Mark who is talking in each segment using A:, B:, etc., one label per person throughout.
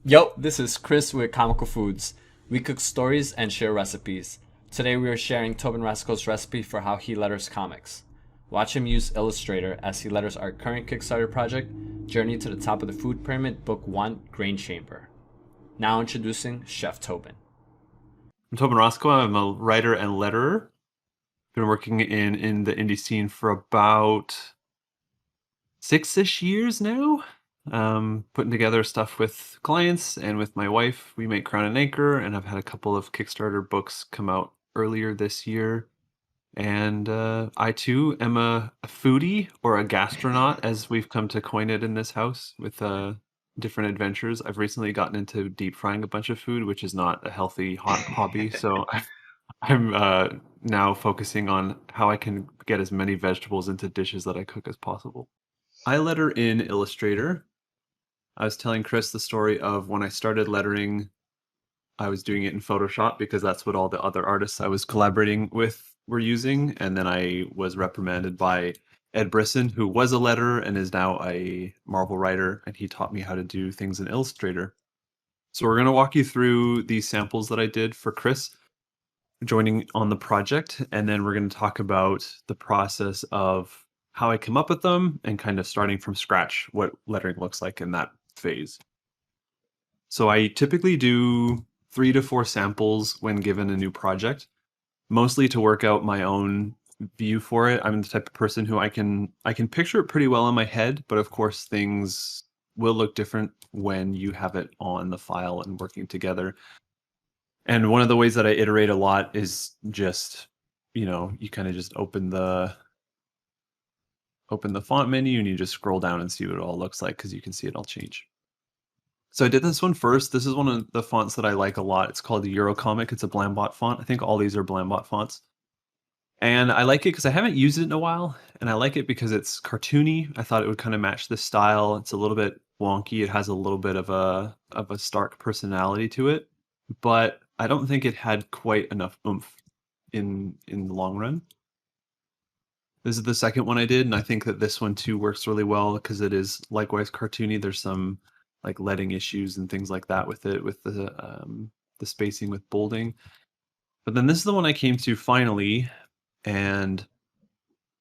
A: Yo, this is Chris with Comical Foods. We cook stories and share recipes. Today we are sharing Tobin Rasco's recipe for how he letters comics. Watch him use Illustrator as he letters our current Kickstarter project, Journey to the Top of the Food Pyramid, Book 1, Grain Chamber. Now introducing Chef Tobin.
B: I'm Tobin Roscoe. I'm a writer and letterer. Been working in the indie scene for about 6-ish years now. Putting together stuff with clients and with my wife. We make Crown and Anchor, and I've had a couple of Kickstarter books come out earlier this year. And I too am a foodie or a gastronaut, as we've come to coin it in this house, with different adventures. I've recently gotten into deep frying a bunch of food, which is not a healthy hobby. So I'm now focusing on how I can get as many vegetables into dishes that I cook as possible. I letter in Illustrator. I was telling Chris the story of when I started lettering, I was doing it in Photoshop because that's what all the other artists I was collaborating with were using. And then I was reprimanded by Ed Brisson, who was a letterer and is now a Marvel writer, and he taught me how to do things in Illustrator. So we're going to walk you through these samples that I did for Chris joining on the project, and then we're going to talk about the process of how I come up with them and kind of starting from scratch what lettering looks like in that phase. So I typically do 3 to 4 samples when given a new project, mostly to work out my own view for it. I'm the type of person who I can picture it pretty well in my head, but of course things will look different when you have it on the file and working together. And one of the ways that I iterate a lot is just, you kind of just open the font menu and you just scroll down and see what it all looks like because you can see it all change. So I did this one first. This is one of the fonts that I like a lot. It's called the Eurocomic. It's a Blambot font. I think all these are Blambot fonts. And I like it because I haven't used it in a while, and I like it because it's cartoony. I thought it would kind of match the style. It's a little bit wonky. It has a little bit of a stark personality to it, but I don't think it had quite enough oomph in the long run. This is the second one I did, and I think that this one too works really well because it is likewise cartoony. There's some like letting issues and things like that with it, with the spacing with bolding. But then this is the one I came to finally, and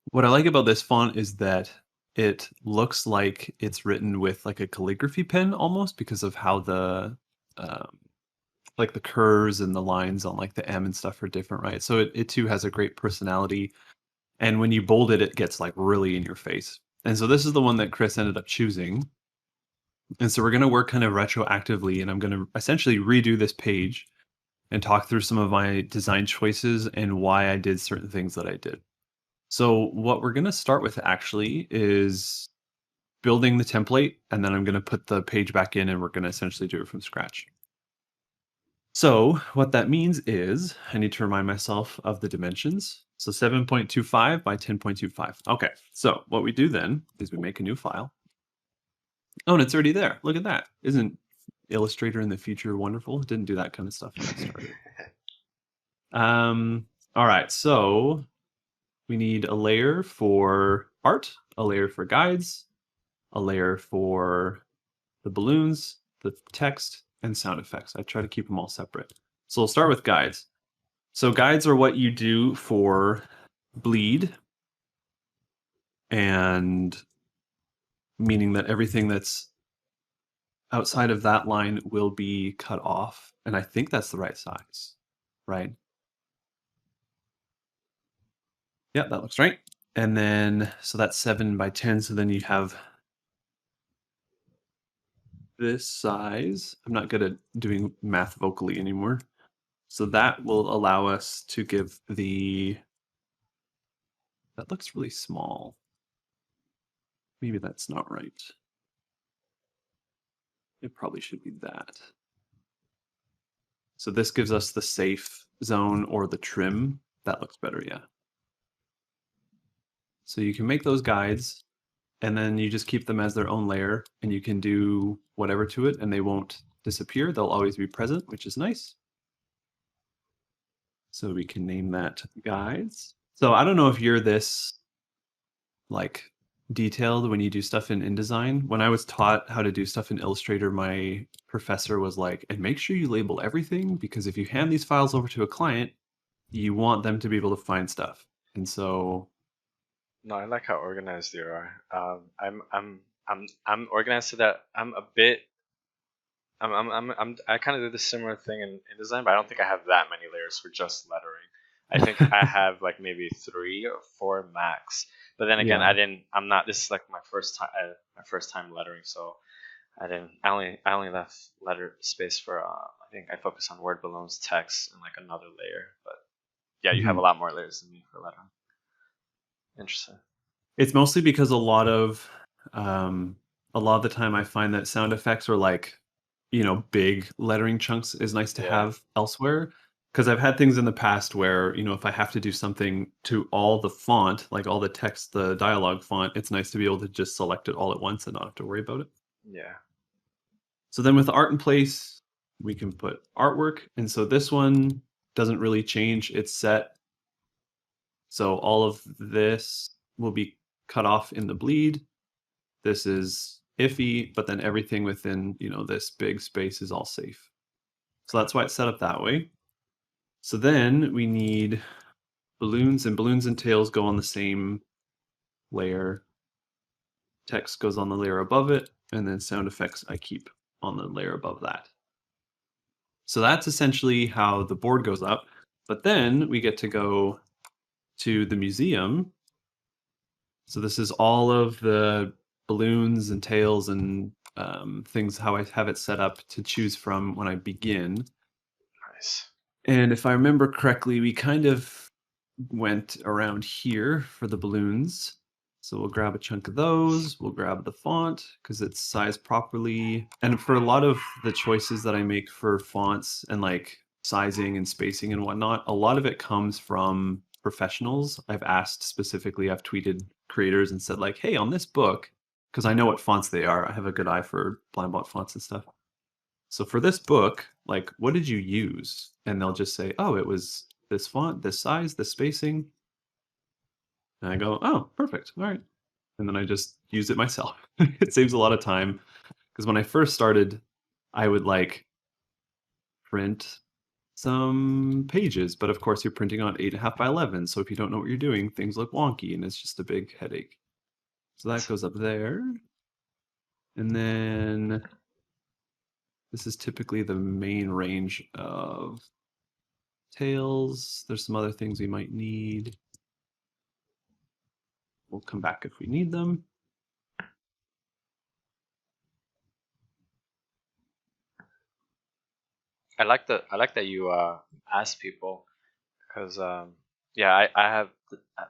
B: what I like about this font is that it looks like it's written with like a calligraphy pen almost because of how um, like the curves and the lines on like the M and stuff are different, right? So it too has a great personality. And when you bold it, it gets like really in your face. And so this is the one that Chris ended up choosing. And so we're going to work kind of retroactively, and I'm going to essentially redo this page and talk through some of my design choices and why I did certain things that I did. So what we're going to start with actually is building the template, and then I'm going to put the page back in and we're going to essentially do it from scratch. So what that means is I need to remind myself of the dimensions. So 7.25 by 10.25. Okay, so what we do then is we make a new file. Oh, and it's already there. Look at that. Isn't Illustrator in the future wonderful? It didn't do that kind of stuff when I started. All right, so we need a layer for art, a layer for guides, a layer for the balloons, the text, and sound effects. I try to keep them all separate. So we'll start with guides. So guides are what you do for bleed, and meaning that everything that's outside of that line will be cut off. And I think that's the right size, right? Yeah, that looks right. And then, so that's 7 by 10. So then you have this size. I'm not good at doing math vocally anymore. So that will allow us to give that looks really small. Maybe that's not right. It probably should be that. So this gives us the safe zone or the trim. That looks better, yeah. So you can make those guides, and then you just keep them as their own layer, and you can do whatever to it and they won't disappear. They'll always be present, which is nice. So we can name that guides. So I don't know if you're this like detailed when you do stuff in InDesign. When I was taught how to do stuff in Illustrator, my professor was like, and make sure you label everything because if you hand these files over to a client, you want them to be able to find stuff. And so,
C: No, I like how organized you are. I'm organized to that. I'm a bit. I kind of do the similar thing in design, but I don't think I have that many layers for just lettering. I think I have like maybe 3 or 4 max. But then again,
B: yeah.
C: I'm not. This is like my first time lettering, so I didn't. I only left letter space for. I think I focus on word balloons, text, and like another layer. But yeah, you have a
B: Mhm.
C: lot more layers than me for lettering. Interesting.
B: It's mostly because um, a lot of the time I find that sound effects or like, big lettering chunks is nice to
C: Yeah.
B: have elsewhere. Because I've had things in the past where, if I have to do something to all the font, like all the text, the dialogue font, it's nice to be able to just select it all at once and not have to worry about it.
C: Yeah.
B: So then with art in place, we can put artwork. And so this one doesn't really change. It's set. So all of this will be cut off in the bleed. This is iffy, but then everything within, this big space is all safe. So that's why it's set up that way. So then we need balloons, and balloons and tails go on the same layer. Text goes on the layer above it, and then sound effects I keep on the layer above that. So that's essentially how the board goes up. But then we get to go to the museum. So this is all of the balloons and tails and things, how I have it set up to choose from when I begin.
C: Nice.
B: And if I remember correctly, we kind of went around here for the balloons. So we'll grab a chunk of those. We'll grab the font because it's sized properly. And for a lot of the choices that I make for fonts and like sizing and spacing and whatnot, a lot of it comes from professionals. I've asked specifically, I've tweeted creators and said like, hey, on this book, because I know what fonts they are. I have a good eye for Blindbot fonts and stuff. So for this book, like, what did you use? And they'll just say, oh, it was this font, this size, this spacing. And I go, oh, perfect. All right. And then I just use it myself. It saves a lot of time because when I first started, I would like print some pages, but of course you're printing on 8.5 by 11. So if you don't know what you're doing, things look wonky and it's just a big headache. So that goes up there. And then this is typically the main range of tails. There's some other things we might need. We'll come back if we need them.
C: I like that you ask people because yeah, I have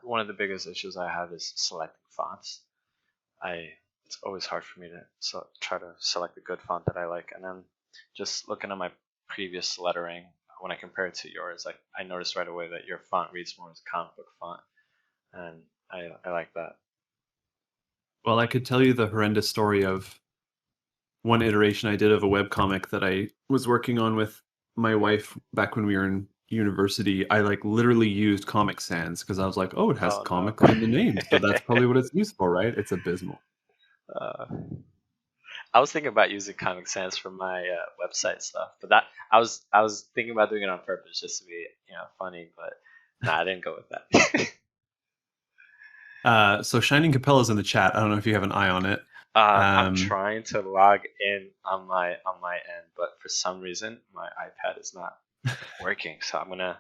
C: one of the biggest issues I have is selecting fonts. I It's always hard for me to try to select a good font that I like, and then just looking at my previous lettering when I compare it to yours, like I noticed right away that your font reads more as a comic book font, and I like that.
B: Well, I could tell you the horrendous story of one iteration I did of a webcomic that I was working on with my wife back when we were in university. I like literally used Comic Sans because I was like, oh, it has
C: Oh no.
B: comical in the name. So that's probably what it's used for, right? It's abysmal.
C: uh, I was thinking about using Comic Sans for my website stuff, but that I was thinking about doing it on purpose just to be funny, but nah, I didn't go with that.
B: So Shining Capella's in the chat. I don't know if you have an eye on it.
C: I'm
B: Um,
C: trying to log in on my end, but for some reason my iPad is not working. So I'm gonna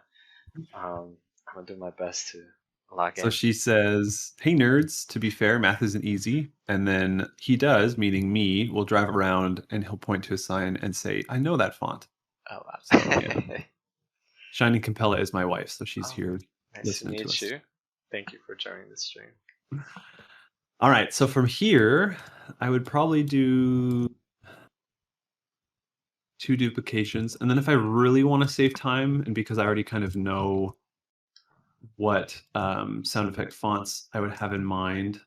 C: do my best to log
B: So
C: in.
B: she says, hey, nerds, to be fair, math isn't easy. And then he does, meaning me, will drive around and he'll point to a sign and say, I know that font.
C: Oh,
B: So, yeah.
C: wow.
B: Shining Capella is my wife. So she's
C: Oh,
B: here
C: nice to
B: listening to
C: meet
B: us.
C: you. Thank you for joining the stream.
B: All right. So from here, I would probably do 2 duplications. And then if I really want to save time, and because I already kind of know what sound effect fonts I would have in mind,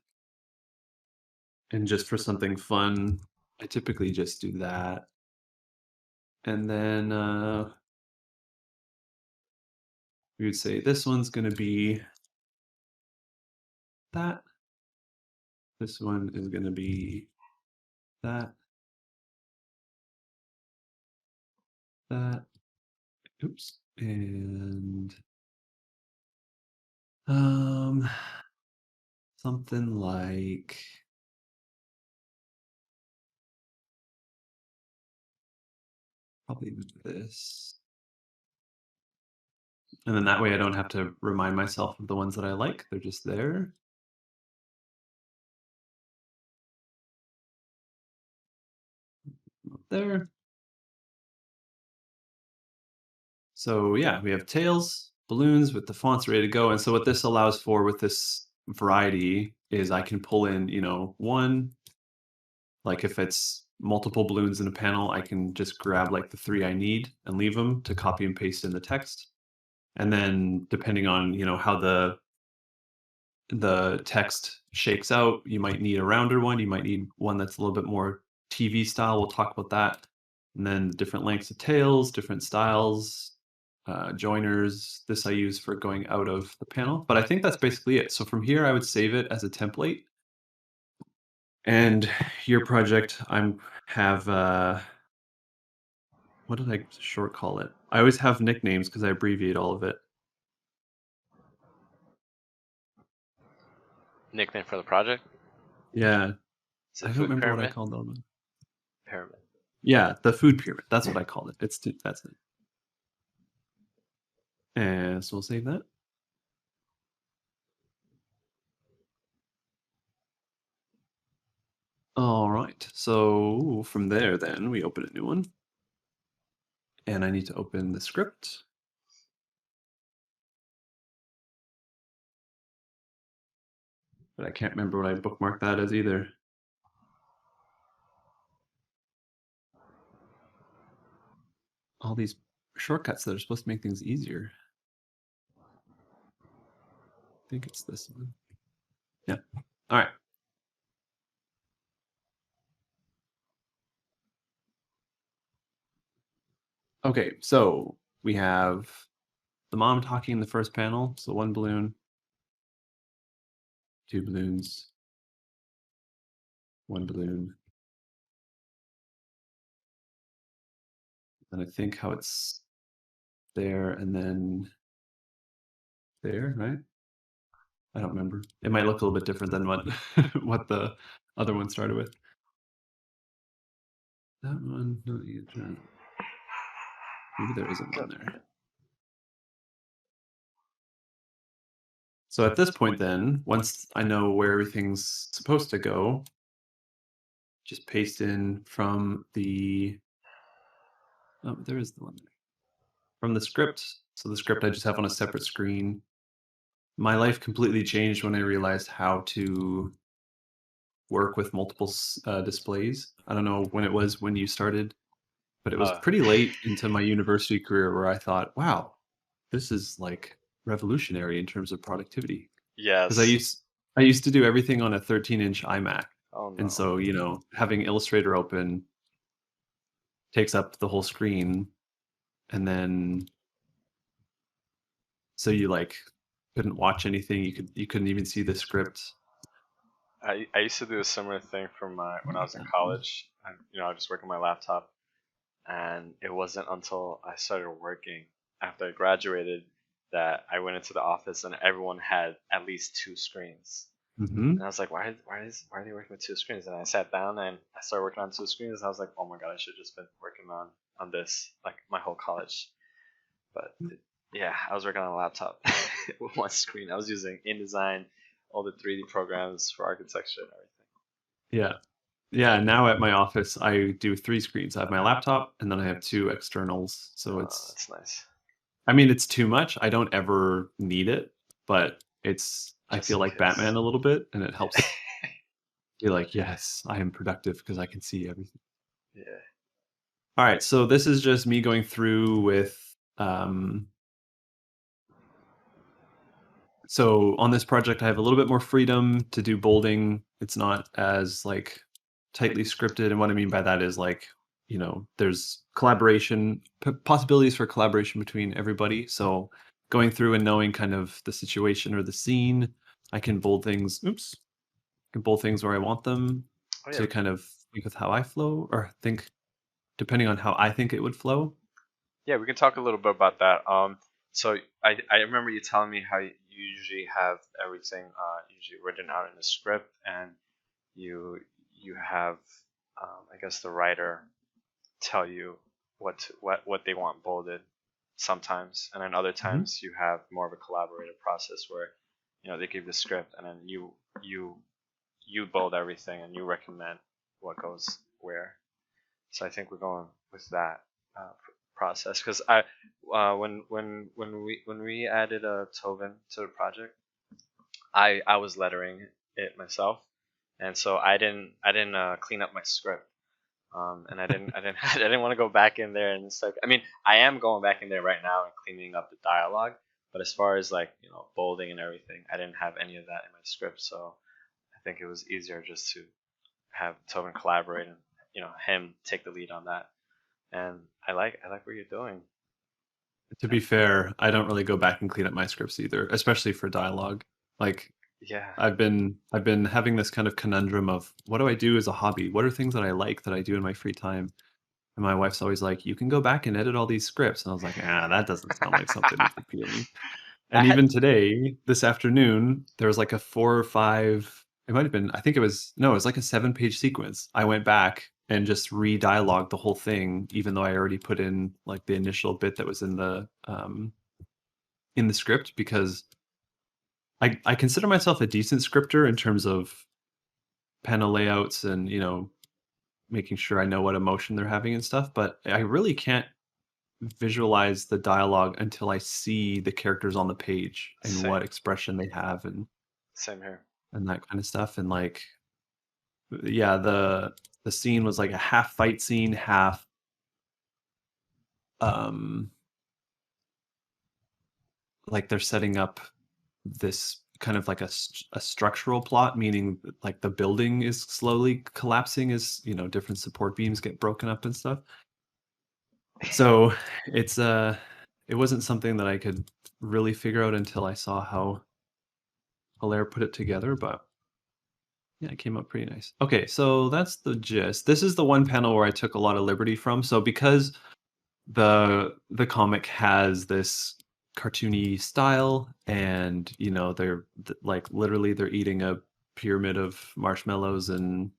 B: and just for something fun, I typically just do that. And then we would say this one's going to be that. This one is going to be that. Oops. And something like probably this. And then that way I don't have to remind myself of the ones that I like. They're just there. Up there. So yeah, we have tails, balloons with the fonts ready to go. And so what this allows for with this variety is I can pull in, one, like if it's multiple balloons in a panel, I can just grab like the 3 I need and leave them to copy and paste in the text. And then depending on, how the text shakes out, you might need a rounder one, you might need one that's a little bit more TV style. We'll talk about that. And then different lengths of tails, different styles, joiners. This I use for going out of the panel, but I think that's basically it. So from here, I would save it as a template. And your project, have what did I short call it? I always have nicknames because I abbreviate all of it.
C: Nickname for the project?
B: Yeah,
C: Is it
B: I don't
C: food
B: remember what I
C: pyramid?
B: called them.
C: Pyramid.
B: Yeah, the food pyramid. That's what I called it. That's it. And so we'll save that. All right. So from there, then we open a new one. And I need to open the script. But I can't remember what I bookmarked that as either. All these shortcuts that are supposed to make things easier. I think it's this one. Yeah. All right. Okay, so we have the mom talking in the first panel. So 1 balloon, 2 balloons, 1 balloon. And I think how it's there and then there, right? I don't remember. It might look a little bit different than what what the other one started with. That one, no, maybe there isn't one there. So at this point then, once I know where everything's supposed to go, just paste in from the, oh, there is the one there. From the script. So the script I just have on a separate screen. My life completely changed when I realized how to work with multiple displays. I don't know when it was when you started, but it was pretty late into my university career where I thought, wow, this is like revolutionary in terms of productivity.
C: Yes.
B: Because I used to do everything on a 13-inch iMac.
C: Oh no.
B: And so, having Illustrator open takes up the whole screen. And then so you like couldn't watch anything. You couldn't even see the script.
C: I used to do a similar thing for when I was in college. I just work on my laptop, and it wasn't until I started working after I graduated that I went into the office and everyone had at least 2 screens.
B: Mm-hmm.
C: And I was like, why are they working with 2 screens? And I sat down and I started working on 2 screens. And I was like, oh my god, I should have just been working on this like my whole college. But yeah, I was working on a laptop with 1 screen. I was using InDesign, all the 3D programs for architecture and everything.
B: Yeah. Now at my office, I do 3 screens. I have my laptop, and then I have 2 externals. So
C: that's nice.
B: I mean, it's too much. I don't ever need it, but I feel like Batman a little bit, and it helps. Be like, yes, I am productive because I can see everything.
C: Yeah.
B: All right, so this is just me going through with. So on this project, I have a little bit more freedom to do bolding. It's not as like tightly scripted, and what I mean by that is like, there's collaboration, possibilities for collaboration between everybody. So going through and knowing kind of the situation or the scene, I can bold things. Oops. can bold things where I want them
C: Oh
B: to
C: yeah,
B: kind of think with how I flow, or think depending on how I think it would flow.
C: yeah, we can talk a little bit about that. So I remember you telling me how you usually have everything usually written out in a script, and you have I guess the writer tell you what they want bolded sometimes, and then other
B: Mhm.
C: times you have more of a collaborative process where they give the script, and then you build everything and you recommend what goes where. So I think we're going with that process because when we added Tovin to the project, I was lettering it myself, and so I didn't clean up my script. And I didn't want to go back in there, and it's like, I mean, I am going back in there right now and cleaning up the dialogue, but as far as like bolding and everything, I didn't have any of that in my script, so I think it was easier just to have Tobin collaborate and him take the lead on that. And I like what you're doing.
B: To be fair, I don't really go back and clean up my scripts either, especially for dialogue. Like
C: Yeah,
B: I've been having this kind of conundrum of what do I do as a hobby? What are things that I like that I do in my free time? And my wife's always like, "You can go back and edit all these scripts." And I was like, "Ah, that doesn't sound like something that's appealing."
C: I
B: And
C: had
B: even today, this afternoon, there was like a 4 or 5, it might have been, I think it was, no, it was like a 7-page sequence. I went back and just re-dialogued the whole thing, even though I already put in like the initial bit that was in the script, because I consider myself a decent scripter in terms of panel layouts and, making sure I know what emotion they're having and stuff, but I really can't visualize the dialogue until I see the characters on the page and
C: same
B: what expression they have,
C: same here.
B: and that kind of stuff. And like, yeah, the scene was like a half fight scene, half um like they're setting up this kind of like a structural plot, meaning like the building is slowly collapsing as different support beams get broken up and stuff. So it's it wasn't something that I could really figure out until I saw how Hilaire put it together, but yeah, it came out pretty nice. Okay, so that's the gist. This is the one panel where I took a lot of liberty from. So because the comic has this cartoony style, and they're like literally they're eating a pyramid of marshmallows, and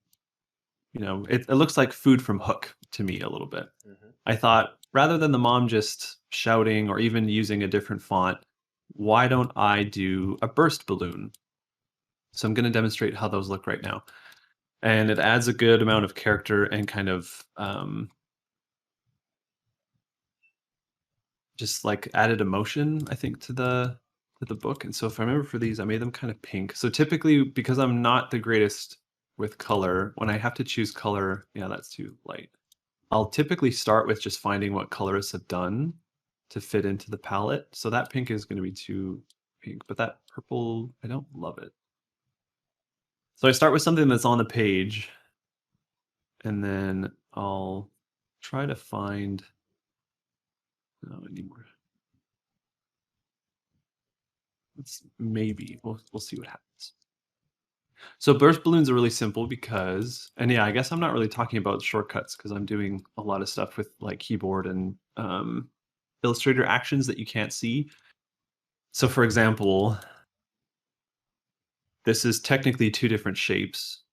B: it looks like food from Hook to me a little bit.
C: Hmm.
B: I thought rather than the mom just shouting or even using a different font, why don't I do a burst balloon? So I'm going to demonstrate how those look right now. And it adds a good amount of character and kind of just like added emotion, I think, to the book. And so if I remember for these, I made them kind of pink. So typically, because I'm not the greatest with color, when I have to choose color, yeah, that's too light. I'll typically start with just finding what colorists have done to fit into the palette. So that pink is going to be too pink, but that purple, I don't love it. So I start with something that's on the page, and then I'll try to find, no, I need more. Let's maybe we'll see what happens. So burst balloons are really simple because, and yeah, I guess I'm not really talking about shortcuts because I'm doing a lot of stuff with like keyboard and Illustrator actions that you can't see. So for example, this is technically 2 different shapes.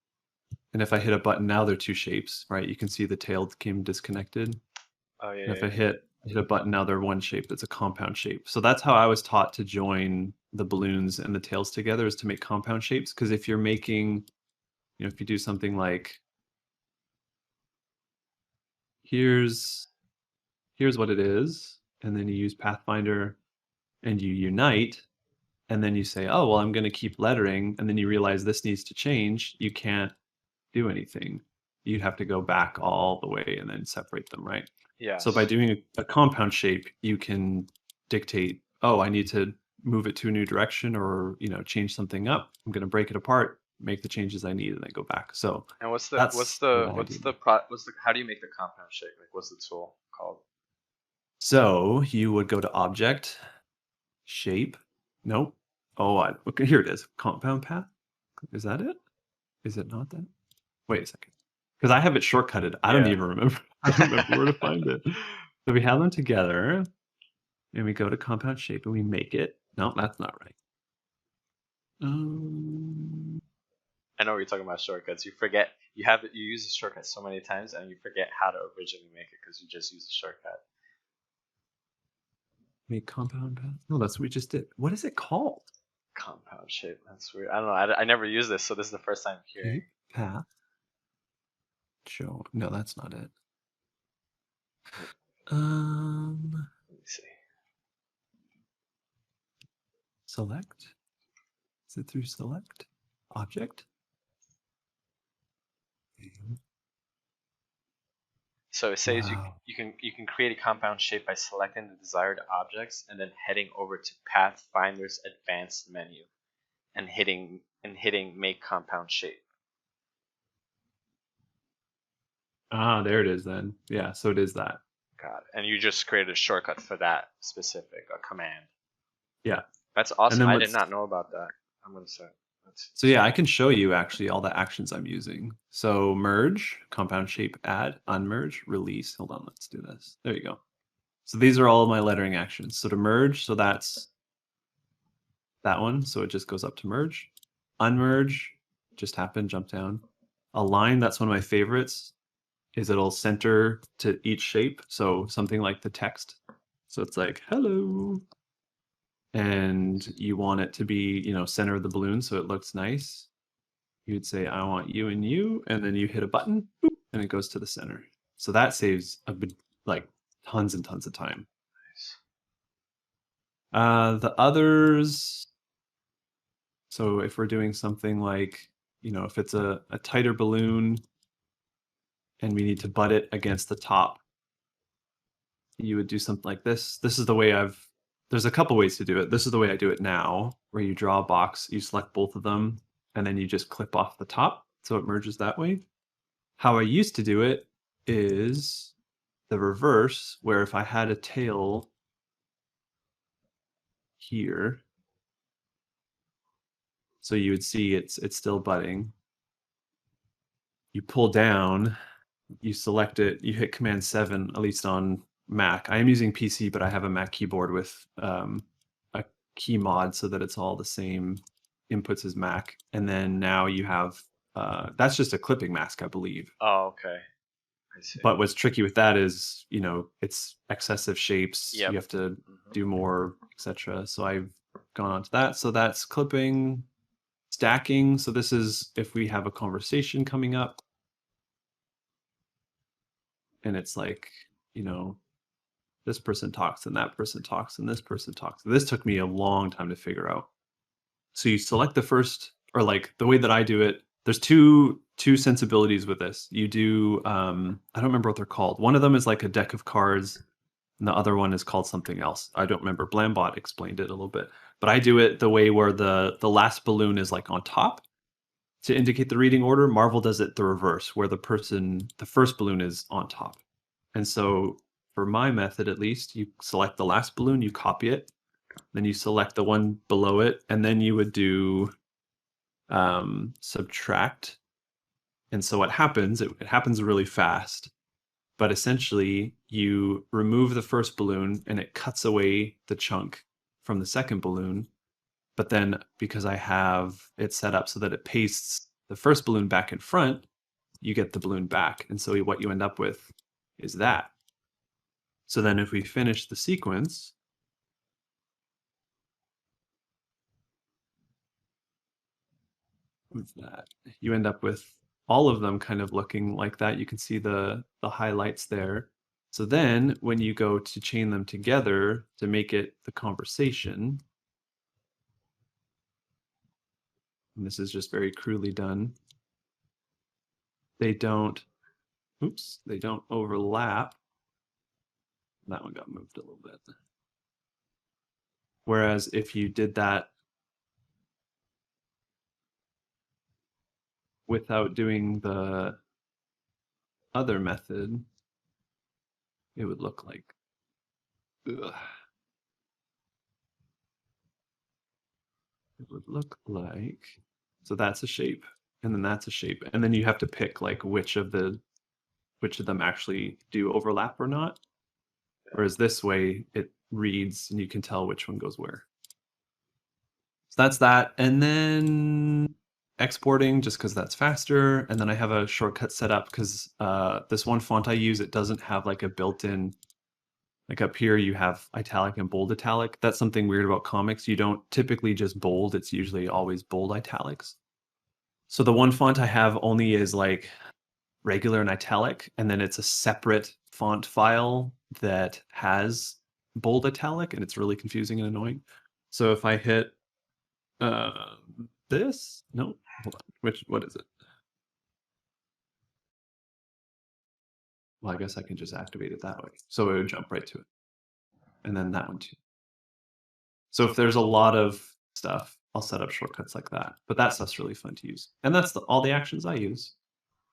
B: And if I hit a button now, they're 2 shapes, right? You can see the tail came disconnected.
C: Oh
B: And if
C: yeah,
B: I hit a button now, they're 1 shape. That's a compound shape. So that's how I was taught to join the balloons and the tails together, is to make compound shapes. Because if you're making, if you do something like here's what it is, and then you use Pathfinder and you unite, and then you say, oh well, I'm going to keep lettering, and then you realize this needs to change, you can't do anything. You have to go back all the way and then separate them, right? So by
C: yes.
B: doing a compound shape, you can dictate, oh, I need to move it to a new direction, or change something up. I'm going to break it apart, make the changes I need, and then go back. So
C: And what's the what's
B: that's what
C: the
B: I
C: what's
B: do.
C: the pro what's the how do you make the compound shape? Like, what's the tool called?
B: So you would go to Object, Shape. Nope. Oh, okay, here it is. Compound path. Is that it? Is it not that? Wait a second. Because I have it shortcutted. I don't
C: Yeah.
B: even remember. I don't remember where to find it. So we have them together, and we go to compound shape, and we make it. No, that's not right.
C: I know what you're talking about shortcuts. You forget you use the shortcut so many times, and you forget how to originally make it because you just use the shortcut.
B: Make compound path. No, that's what we just did. What is it called?
C: Compound shape. That's weird. I don't know. I never used this, so this is the first time hearing.
B: Path. Show. No, that's not it.
C: Let me see.
B: Select. Is it through select? Object?
C: So it says
B: Wow.
C: you can create a compound shape by selecting the desired objects and then heading over to Pathfinder's advanced menu and hitting make compound shape.
B: Ah, there it is then. Yeah, so it is that.
C: Got it. And you just created a shortcut for that specific command.
B: Yeah.
C: That's awesome.
B: then
C: I
B: let's-
C: did not know about that. I'm gonna say.
B: So yeah, I can show you actually all the actions I'm using. So merge, compound shape, add, unmerge, release. Hold on, let's do this. There you go. So these are all of my lettering actions. So to merge, so that's that one. So it just goes up to merge. Unmerge, just happen, jump down. Align, that's one of my favorites, is it'll center to each shape. So something like the text. So it's like, hello. And you want it to be, center of the balloon so it looks nice. You'd say, I want you and you, and then you hit a button, boop, and it goes to the center. So that saves like tons and tons of time. The others, so if we're doing something like, if it's a tighter balloon and we need to butt it against the top, you would do something like this. This is the way there's a couple ways to do it. This is the way I do it now, where you draw a box, you select both of them, and then you just clip off the top. So it merges that way. How I used to do it is the reverse, where if I had a tail here, so you would see it's still budding. You pull down, you select it, you hit Command 7, at least on Mac. I am using PC, but I have a Mac keyboard with a key mod so that it's all the same inputs as Mac. And then now you have, that's just a clipping mask, I believe.
C: Oh, okay. I see.
B: But what's tricky with that is, it's excessive shapes.
C: Yep.
B: You have to do more, etc. So I've gone on to that. So that's clipping, stacking. So this is if we have a conversation coming up and it's like, this person talks and that person talks and this person talks. This took me a long time to figure out. So you select the first, or like the way that I do it, there's two sensibilities with this. You do, I don't remember what they're called. One of them is like a deck of cards, and the other one is called something else. I don't remember. Blambot explained it a little bit, but I do it the way where the last balloon is like on top to indicate the reading order. Marvel does it the reverse, where the first balloon is on top. And so for my method, at least, you select the last balloon, you copy it, then you select the one below it, and then you would do subtract. And so what happens, it happens really fast, but essentially you remove the first balloon and it cuts away the chunk from the second balloon. But then because I have it set up so that it pastes the first balloon back in front, you get the balloon back. And so what you end up with is that. So then if we finish the sequence, with that, you end up with all of them kind of looking like that. You can see the highlights there. So then when you go to chain them together to make it the conversation, and this is just very crudely done, they don't overlap. That one got moved a little bit. Whereas if you did that without doing the other method, it would look like, ugh. It would look like, so that's a shape. and then that's a shape. And then you have to pick like which of them actually do overlap or not. Whereas this way it reads and you can tell which one goes where. So that's that. And then exporting just because that's faster. And then I have a shortcut set up because this one font I use, it doesn't have like a built-in, like up here you have italic and bold italic. That's something weird about comics. You don't typically just bold, it's usually always bold italics. So the one font I have only is like regular and italic, and then it's a separate font file that has bold italic, and it's really confusing and annoying. So if I hit this, no, hold on, what is it? Well, I guess I can just activate it that way. So it would jump right to it. And then that one too. So if there's a lot of stuff, I'll set up shortcuts like that. But that stuff's really fun to use. And that's all the actions I use.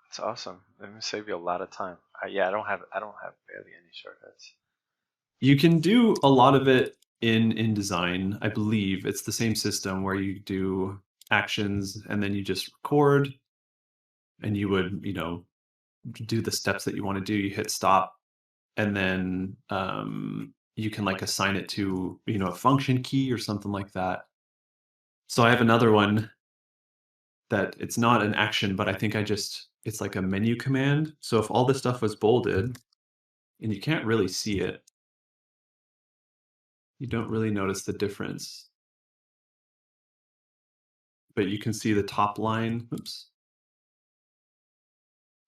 C: That's awesome. Let me save you a lot of time. Yeah, I don't have barely any shortcuts.
B: You can do a lot of it in InDesign. I believe it's the same system where you do actions and then you just record, and you would, do the steps that you want to do. You hit stop, and then you can like assign it to, a function key or something like that. So I have another one that it's not an action, but I think it's like a menu command. So if all this stuff was bolded and you can't really see it, you don't really notice the difference. But you can see the top line, oops.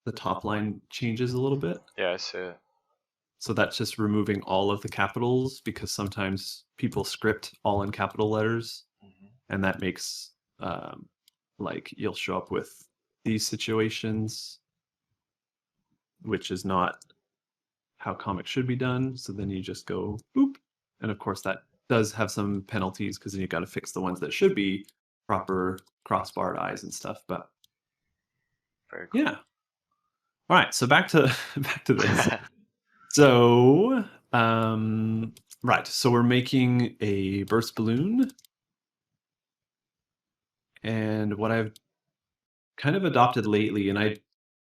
B: The top line changes a little bit.
C: Yeah, I see it.
B: So that's just removing all of the capitals, because sometimes people script all in capital letters, and that makes like you'll show up with these situations, which is not how comics should be done. So then you just go boop, and of course that does have some penalties because then you got to fix the ones that should be proper crossbarred eyes and stuff. But
C: very cool.
B: Yeah. All right, so back to this. So right, so we're making a burst balloon, and what I've kind of adopted lately, and I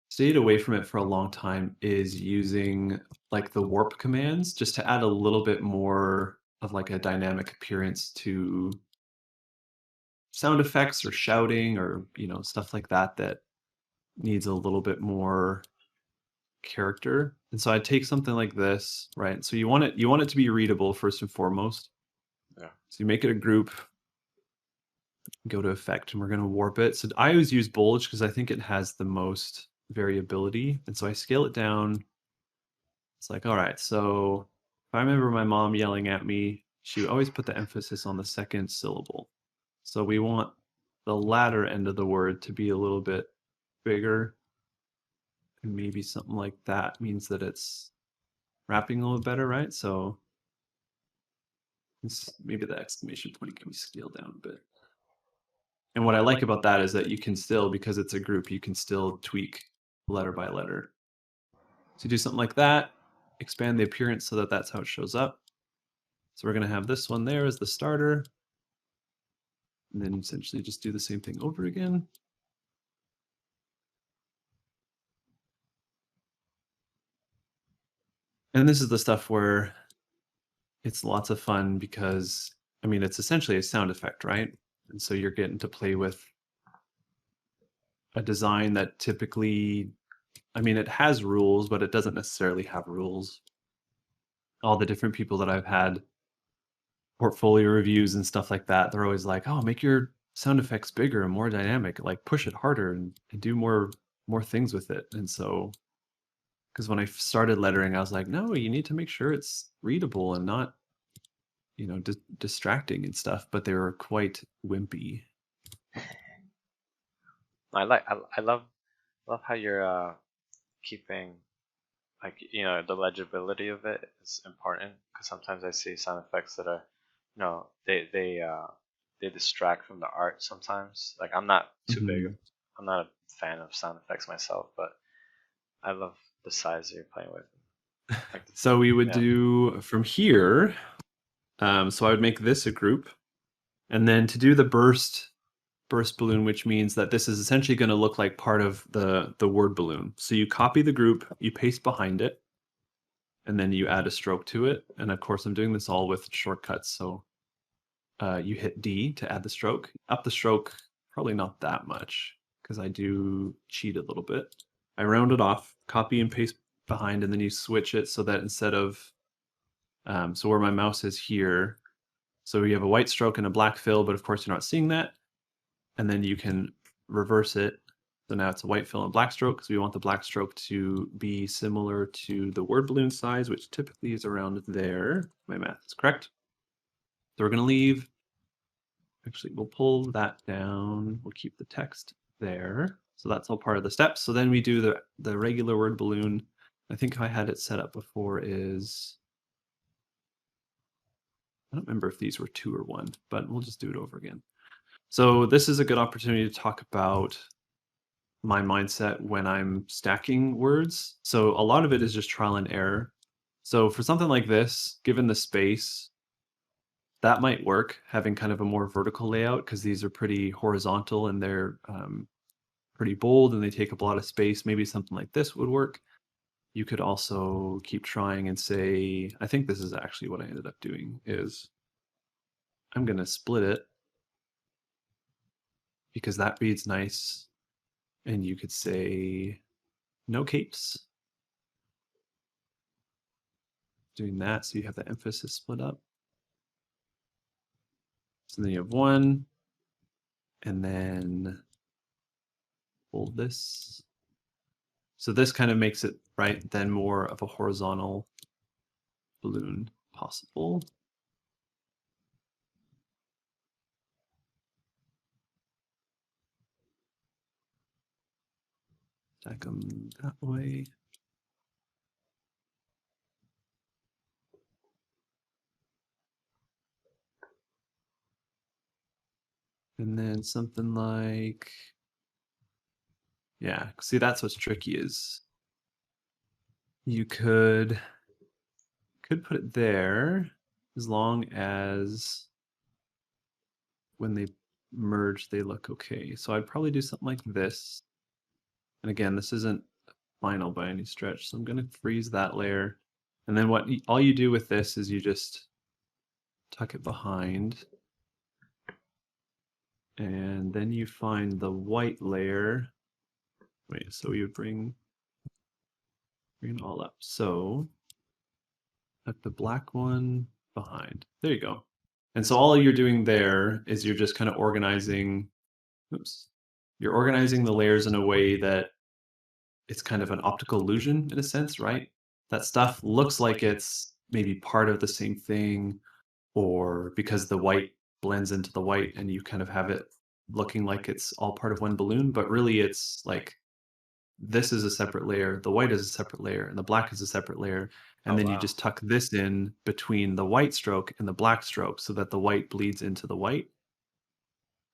B: stayed away from it for a long time, is using like the warp commands just to add a little bit more of like a dynamic appearance to sound effects or shouting or stuff like that needs a little bit more character. And so I'd take something like this, right? So you want it to be readable first and foremost.
C: Yeah.
B: So you make it a group, go to effect, and we're going to warp it. So I always use bulge because I think it has the most variability. And so I scale it down. It's like, all right, so if I remember my mom yelling at me, she would always put the emphasis on the second syllable. So we want the latter end of the word to be a little bit bigger. And maybe something like that means that it's wrapping a little better, right? So maybe the exclamation point can be scaled down a bit. And what I like about that is that you can still, because it's a group, you can still tweak letter by letter. So do something like that, expand the appearance so that that's how it shows up. So we're going to have this one there as the starter. And then essentially just do the same thing over again. And this is the stuff where it's lots of fun because, I mean, it's essentially a sound effect, right? And so you're getting to play with a design that typically, I mean, it has rules, but it doesn't necessarily have rules. All the different people that I've had portfolio reviews and stuff like that, they're always like, oh, make your sound effects bigger and more dynamic, like push it harder and do more things with it. And so, because when I started lettering, I was like, no, you need to make sure it's readable and not, distracting and stuff. But they were quite wimpy.
C: I love how you're keeping like the legibility of it is important, because sometimes I see sound effects that are they distract from the art sometimes. Like I'm not too big. I'm not a fan of sound effects myself, but I love the size that you're playing with. Like
B: so we would do from here. So I would make this a group, and then to do the burst burst balloon, which means that this is essentially going to look like part of the word balloon. So you copy the group, you paste behind it, and then you add a stroke to it. And of course, I'm doing this all with shortcuts. So you hit D to add the stroke. Up the stroke, probably not that much, because I do cheat a little bit. I round it off, copy and paste behind, and then you switch it so that instead of, so where my mouse is here, so you have a white stroke and a black fill, but of course you're not seeing that. And then you can reverse it. So now it's a white fill and black stroke, because we want the black stroke to be similar to the word balloon size, which typically is around there. My math is correct. So we're going to leave. Actually, we'll pull that down. We'll keep the text there. So that's all part of the steps. So then we do the regular word balloon. I think I had it set up before is, I don't remember if these were 2 or 1, but we'll just do it over again. So this is a good opportunity to talk about my mindset when I'm stacking words. So a lot of it is just trial and error. So for something like this, given the space, that might work, having kind of a more vertical layout, because these are pretty horizontal and they're pretty bold and they take up a lot of space. Maybe something like this would work. You could also keep trying and say, I think this is actually what I ended up doing, is I'm going to split it because that reads nice. And you could say no capes. Doing that so you have the emphasis split up. So then you have 1, and then fold this. So this kind of makes it, right, then more of a horizontal balloon possible. Stack them that way. And then something like, yeah, see, that's what's tricky is you could put it there as long as when they merge, they look okay. So I'd probably do something like this. And again, this isn't final by any stretch, so I'm going to freeze that layer. And then all you do with this is you just tuck it behind. And then you find the white layer. Wait, so you bring it all up. So tuck the black one behind. There you go. And so all you're doing there is you're just kind of organizing, oops, you're organizing the layers in a way that it's kind of an optical illusion in a sense, right? That stuff looks like it's maybe part of the same thing, or because the white blends into the white and you kind of have it looking like it's all part of one balloon, but really it's like this is a separate layer, the white is a separate layer, and the black is a separate layer. And then you just tuck this in between the white stroke and the black stroke so that the white bleeds into the white.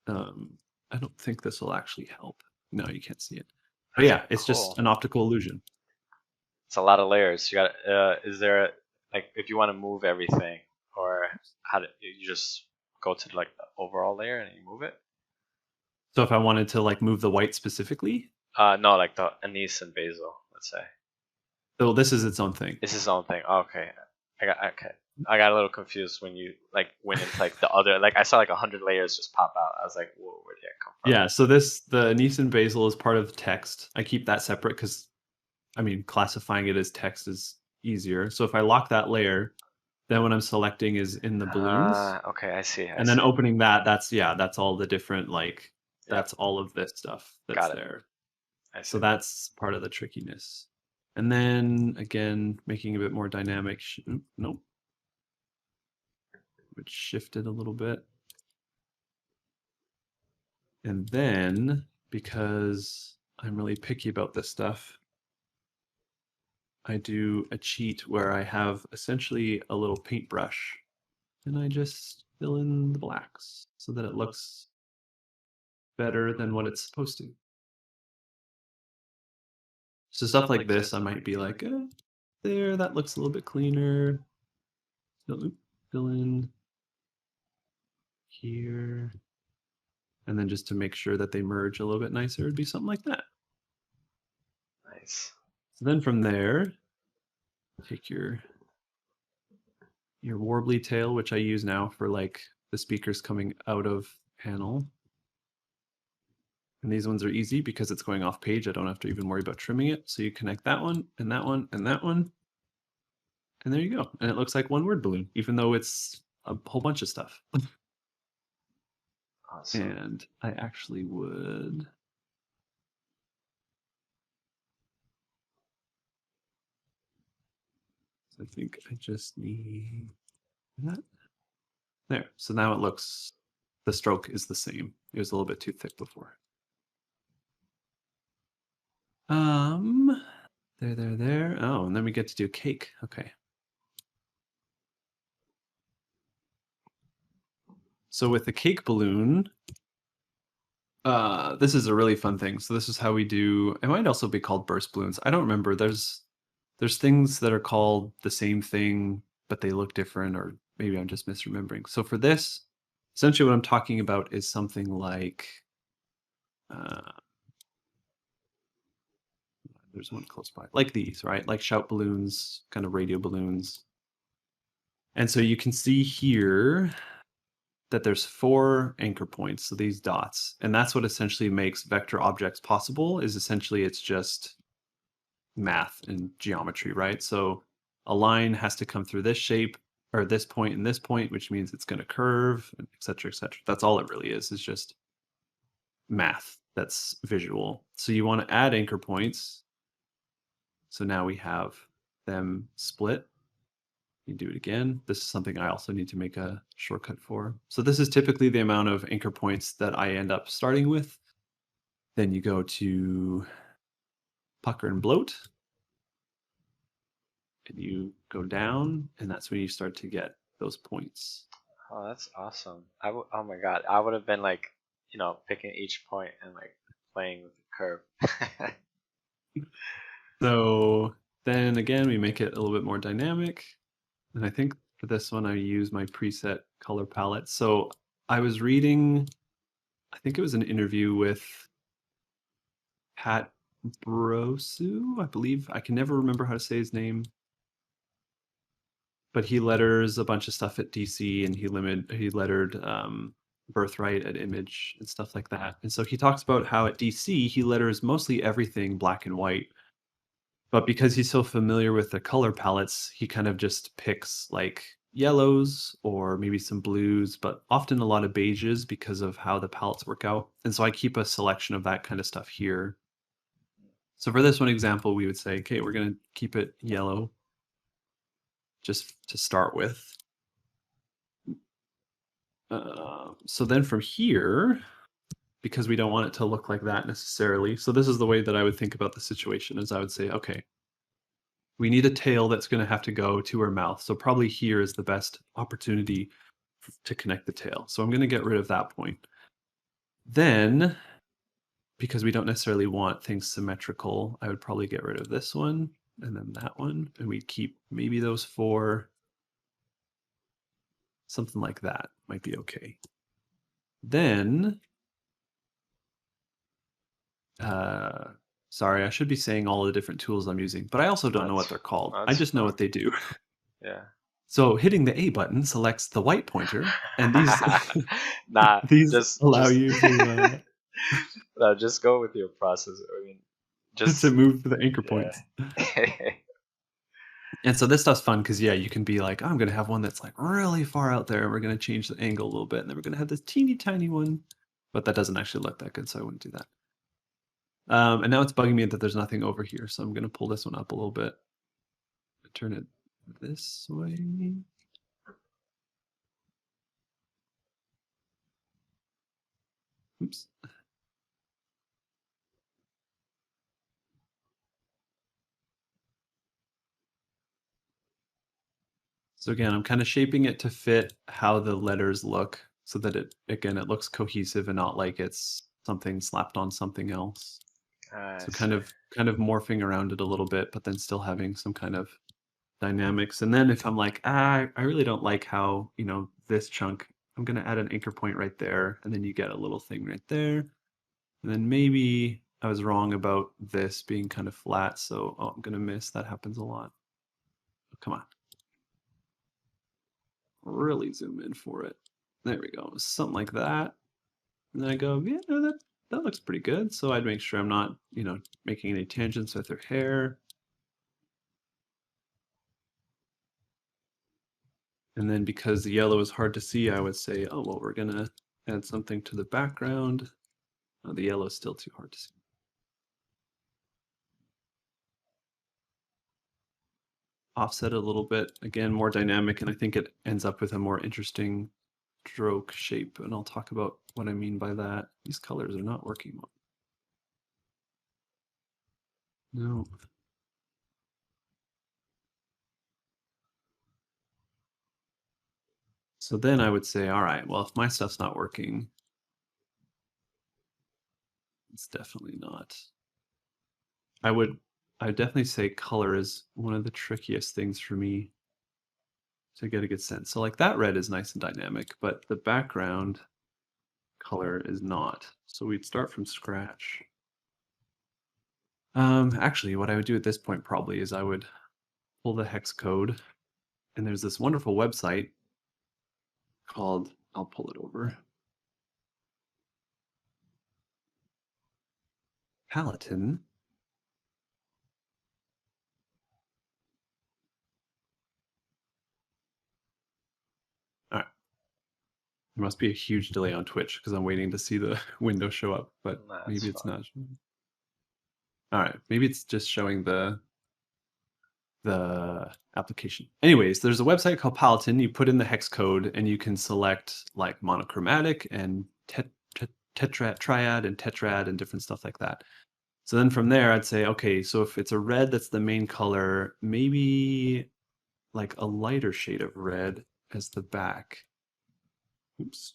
B: I don't think this will actually help. No, you can't see it. But yeah, it's just an optical illusion.
C: It's a lot of layers. You got. Is there like if you want to move everything, or how do you just go to like the overall layer and you move it?
B: So if I wanted to like move the white specifically?
C: No, like the anise and basil, let's say.
B: So this is its own thing.
C: It's its own thing. Okay. I got a little confused when you like went into like the other, like I saw like 100 layers just pop out. I was like, whoa, where did that come from?
B: Yeah, so the anise and basil is part of text. I keep that separate because, I mean, classifying it as text is easier. So if I lock that layer, then what I'm selecting is in the balloons.
C: Okay, I see.
B: And then opening that, that's all the different, like, that's all of this stuff that's there. So that's part of the trickiness. And then again, making a bit more dynamic. Nope. Which shifted a little bit. And then, because I'm really picky about this stuff, I do a cheat where I have essentially a little paintbrush and I just fill in the blacks so that it looks better than what it's supposed to. So stuff like this, I might be like, there, that looks a little bit cleaner. Fill in here. And then just to make sure that they merge a little bit nicer, it'd be something like that.
C: Nice.
B: So then from there, take your warbly tail, which I use now for like the speakers coming out of panel. And these ones are easy because it's going off page. I don't have to even worry about trimming it. So you connect that one and that one and that one. And there you go. And it looks like one word balloon, even though it's a whole bunch of stuff.
C: Awesome.
B: And I actually would. I think I just need that. There. So now it looks, the stroke is the same. It was a little bit too thick before. There. Oh, and then we get to do cake. Okay. So with the cake balloon, this is a really fun thing. So this is how we do, it might also be called burst balloons. I don't remember. There's things that are called the same thing, but they look different, or maybe I'm just misremembering. So for this, essentially what I'm talking about is something like, there's one close by, like these, right? Like shout balloons, kind of radio balloons. And so you can see here that there's 4 anchor points, so these dots. And that's what essentially makes vector objects possible, is essentially it's just math and geometry, right? So a line has to come through this shape, or this point and this point, which means it's going to curve, et cetera, et cetera. That's all it really is just math that's visual. So you want to add anchor points. So now we have them split. You do it again. This is something I also need to make a shortcut for. So this is typically the amount of anchor points that I end up starting with. Then you go to pucker and bloat. And you go down, and that's when you start to get those points.
C: Oh, that's awesome. Oh my god, I would have been like, picking each point and like playing with the curve.
B: So then again, we make it a little bit more dynamic. And I think for this one, I use my preset color palette. So I was reading, I think it was an interview with Pat Brosu, I believe. I can never remember how to say his name. But he letters a bunch of stuff at DC, and he lettered Birthright at Image and stuff like that. And so he talks about how at DC he letters mostly everything black and white. But because he's so familiar with the color palettes, he kind of just picks like yellows or maybe some blues, but often a lot of beiges because of how the palettes work out. And so I keep a selection of that kind of stuff here. So for this one example, we would say, okay, we're going to keep it yellow just to start with. So then from here, because we don't want it to look like that necessarily. So this is the way that I would think about the situation, is I would say, okay, we need a tail that's going to have to go to her mouth. So probably here is the best opportunity to connect the tail. So I'm going to get rid of that point. Then, because we don't necessarily want things symmetrical, I would probably get rid of this one and then that one, and we'd keep maybe those 4. Something like that might be okay. Then, sorry, I should be saying all the different tools I'm using, but I also don't know what they're called. I just know what they do.
C: Yeah.
B: So hitting the A button selects the white pointer, and these
C: Nah,
B: these allow you to
C: no, just go with your process. I mean, just
B: to move the anchor points. And so this stuff's fun because, yeah, you can be like, oh, I'm going to have one that's like really far out there, and we're going to change the angle a little bit, and then we're going to have this teeny tiny one, but that doesn't actually look that good, so I wouldn't do that. And now it's bugging me that there's nothing over here, so I'm going to pull this one up a little bit. Turn it this way. Oops. So again, I'm kind of shaping it to fit how the letters look so that it looks cohesive and not like it's something slapped on something else. So kind of morphing around it a little bit, but then still having some kind of dynamics. And then if I'm like, I really don't like how, this chunk I'm going to add an anchor point right there, and then you get a little thing right there. And then maybe I was wrong about this being kind of flat, so I'm going to miss. That happens a lot. Come on. Really zoom in for it. There we go. Something like that. And then I go, yeah, no, that looks pretty good. So I'd make sure I'm not, making any tangents with her hair. And then because the yellow is hard to see, I would say, oh, well, we're going to add something to the background. Oh, the yellow is still too hard to see. Offset it a little bit. Again, more dynamic, and I think it ends up with a more interesting stroke shape. And I'll talk about what I mean by that. These colors are not working well. No. So then I would say, all right, well, if my stuff's not working, it's definitely not. I'd definitely say color is one of the trickiest things for me to get a good sense. So like that red is nice and dynamic, but the background color is not. So we'd start from scratch. Actually, what I would do at this point probably is I would pull the hex code, and there's this wonderful website called, I'll pull it over, Paladin. All right. There must be a huge delay on Twitch because I'm waiting to see the window show up, but
C: Nah,
B: maybe
C: it's
B: it's not. All right, maybe it's just showing the application. Anyways, there's a website called Paladin. You put in the hex code and you can select like monochromatic and triad and tetrad and different stuff like that. So then from there, I'd say, okay, so if it's a red that's the main color, maybe like a lighter shade of red as the back. Oops.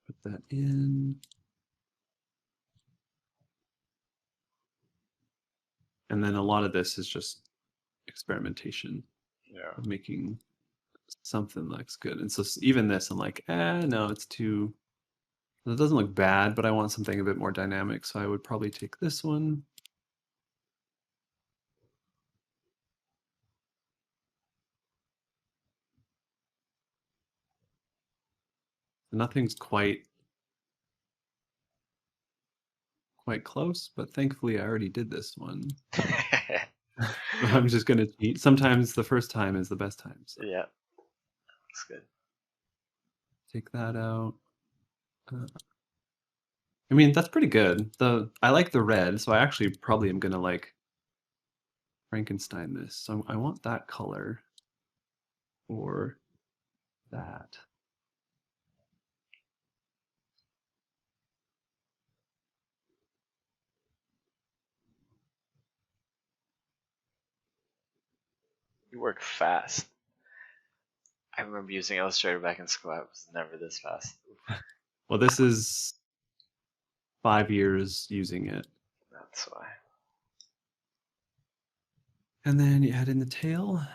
B: Put that in. And then a lot of this is just experimentation.
C: Yeah.
B: Of making something looks good. And so even this, I'm like, no, it's too, it doesn't look bad, but I want something a bit more dynamic. So I would probably take this one. Nothing's quite close, but thankfully I already did this one. I'm just going to cheat. Sometimes the first time is the best time. So.
C: Yeah, that's good.
B: Take that out. I mean, that's pretty good. I like the red, so I actually probably am going to like Frankenstein this. So I want that color or that.
C: You work fast. I remember using Illustrator back in school. I was never this fast.
B: Well, this is 5 years using it.
C: That's why.
B: And then you add in the tail.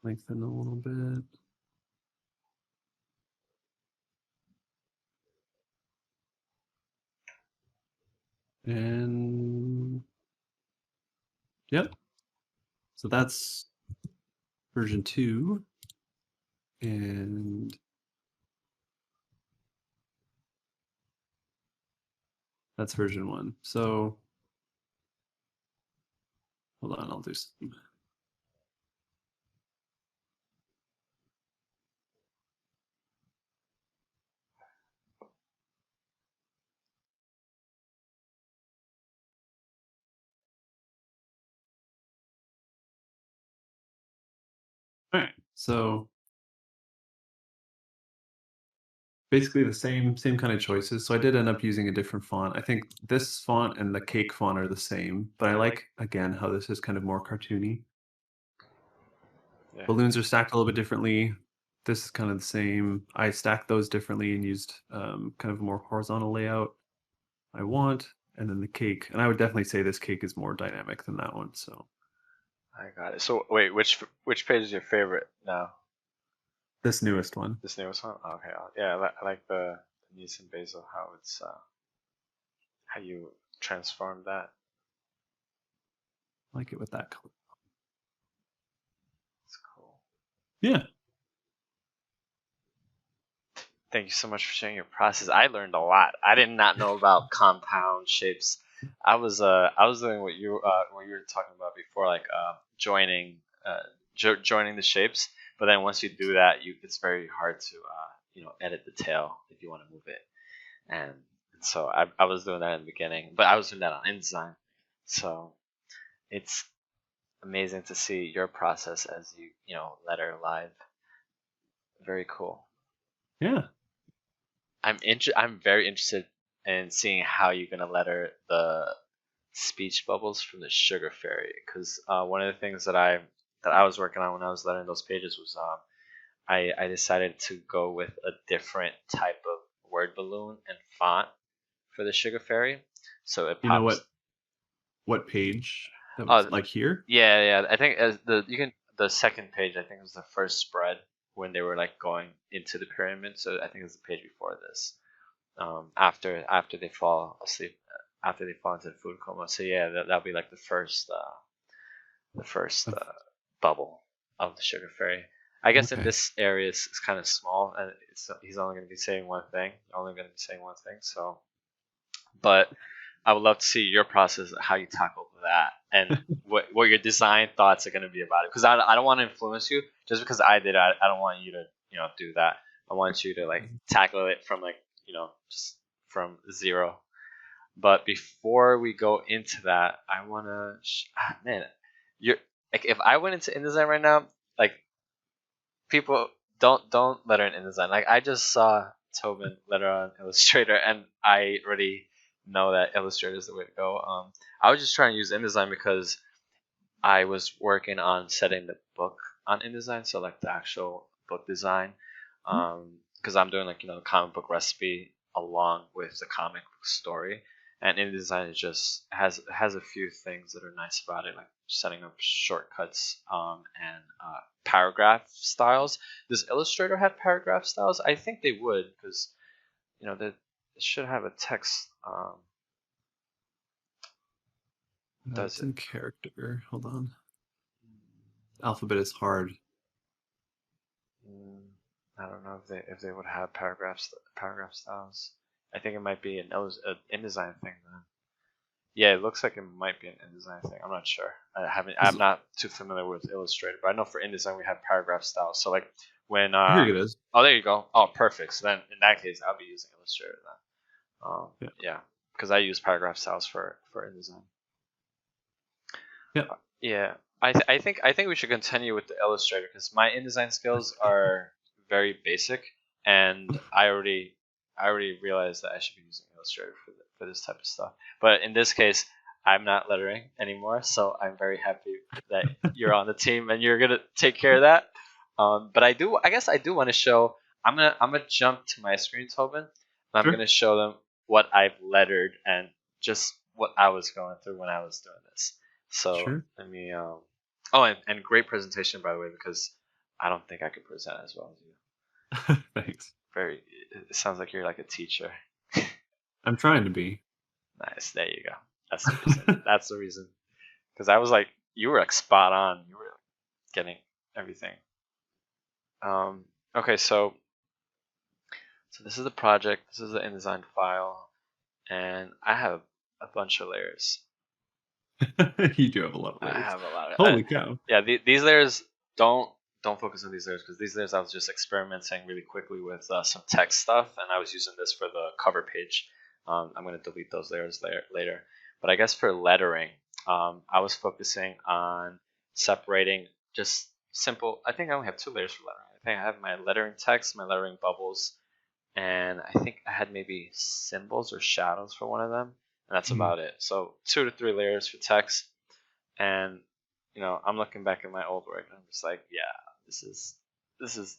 B: Lengthen a little bit. And yep. So that's version 2. And that's version 1. So hold on, I'll do some. All right, so basically the same kind of choices. So I did end up using a different font. I think this font and the cake font are the same, but I like, again, how this is kind of more cartoony.
C: Yeah.
B: Balloons are stacked a little bit differently. This is kind of the same. I stacked those differently and used kind of a more horizontal layout I want. And then the cake. And I would definitely say this cake is more dynamic than that one. So
C: I got it. So wait, which page is your favorite now?
B: this newest one.
C: This newest one? Okay. Yeah, I like the Nice and basil. How it's how you transform that.
B: I like it with that color.
C: It's cool.
B: Yeah.
C: Thank you so much for sharing your process. I learned a lot. I did not know about compound shapes. I was doing what you were talking about before, like joining joining the shapes. But then once you do that, it's very hard to edit the tail if you want to move it. And so I was doing that in the beginning, but I was doing that on InDesign. So it's amazing to see your process as you letter live. Very cool.
B: Yeah.
C: I'm very interested in seeing how you're gonna letter the speech bubbles from the Sugar Fairy, because one of the things that I was working on when I was lettering those pages was I decided to go with a different type of word balloon and font for the Sugar Fairy, so it pops.
B: You know what page? Like here?
C: Yeah. I think as the second page, I think it was the first spread when they were like going into the pyramid. So I think it was the page before this. After they fall asleep, after they fall into the food coma. So yeah, that'll be like the first bubble of the Sugar Fairy. I guess in this area it's kind of small, and he's only going to be saying one thing. So, but I would love to see your process, how you tackle that, and what your design thoughts are going to be about it. Because I don't want to influence you just because I did. I don't want you to do that. I want you to like tackle it from like just from zero. But before we go into that, I want to man, you're like, if I went into InDesign right now, like, people don't letter in InDesign. Like, I just saw Tobin letter on Illustrator, and I already know that Illustrator is the way to go. I was just trying to use InDesign because I was working on setting the book on InDesign, so like the actual book design, because I'm doing like the comic book recipe along with the comic book story, and InDesign is just has a few things that are nice about it, like setting up shortcuts and paragraph styles. Does Illustrator have paragraph styles? I think they would, because they should have a text.
B: That's in character. Hold on. Alphabet is hard.
C: I don't know if they would have paragraph styles. I think it might be an InDesign thing then. Yeah, it looks like it might be an InDesign thing. I'm not sure. I'm not too familiar with Illustrator, but I know for InDesign we have paragraph styles. So like when
B: here it is.
C: Oh, there you go. Oh, perfect. So then in that case, I'll be using Illustrator then. Yeah, because I use paragraph styles for InDesign.
B: Yeah.
C: Yeah. I think we should continue with the Illustrator, because my InDesign skills are very basic, and I already realized that I should be using Illustrator for this type of stuff. But in this case, I'm not lettering anymore, so I'm very happy that you're on the team and you're gonna take care of that. But I guess I do want to show. I'm gonna jump to my screen, Tobin, and I'm gonna show them what I've lettered and just what I was going through when I was doing this. So let me. And great presentation, by the way, because I don't think I could present as well as you.
B: Thanks.
C: It sounds like you're like a teacher.
B: I'm trying to be.
C: Nice. There you go. That's the reason. That's the reason. Because I was like, you were like spot on. You were getting everything. Okay, so this is the project. This is the InDesign file, and I have a bunch of layers.
B: You do have a lot of layers.
C: I have a lot of.
B: Holy cow!
C: Yeah, these layers don't focus on these layers, because these layers I was just experimenting really quickly with some text stuff, and I was using this for the cover page. I'm going to delete those layers later. But I guess for lettering, I was focusing on separating just simple. I think I only have 2 layers for lettering. I think I have my lettering text, my lettering bubbles, and I think I had maybe symbols or shadows for one of them, and that's about it. So 2 to 3 layers for text, and I'm looking back at my old work, and I'm just like, yeah, this is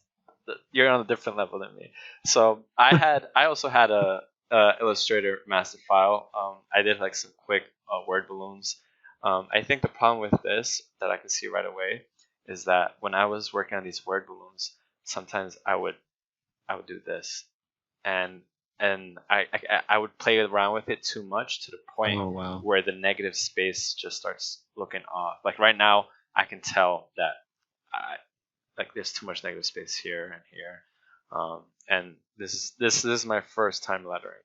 C: you're on a different level than me. So I also had a Illustrator master file. I did like some quick word balloons. I think the problem with this that I can see right away is that when I was working on these word balloons, sometimes I would do this, and I would play around with it too much to the point
B: Oh wow.
C: where the negative space just starts looking off. Like right now, I can tell that like there's too much negative space here and here, and this is my first time lettering,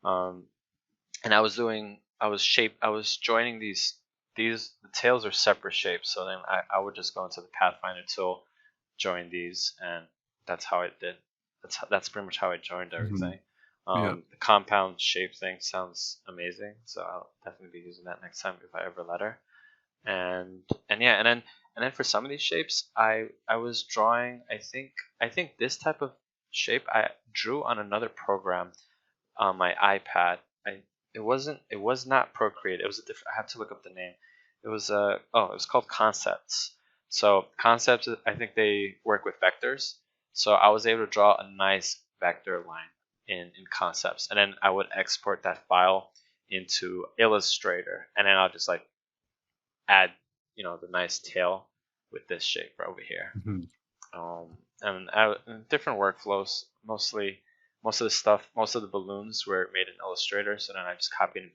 C: and I was joining the tails are separate shapes, so then I would just go into the Pathfinder tool, join these, and that's how I did. That's pretty much how I joined everything.
B: Yeah.
C: The compound shape thing sounds amazing, so I'll definitely be using that next time if I ever letter. And yeah, and then for some of these shapes, I was drawing. I think this type of shape I drew on another program on my iPad. It was not Procreate. It was a different. I have to look up the name. It was it was called Concepts. So Concepts, I think they work with vectors. So I was able to draw a nice vector line in Concepts, and then I would export that file into Illustrator, and then I'll just like add the nice tail with this shape right over here. And different workflows. Most of the balloons were made in Illustrator, so then I just copied and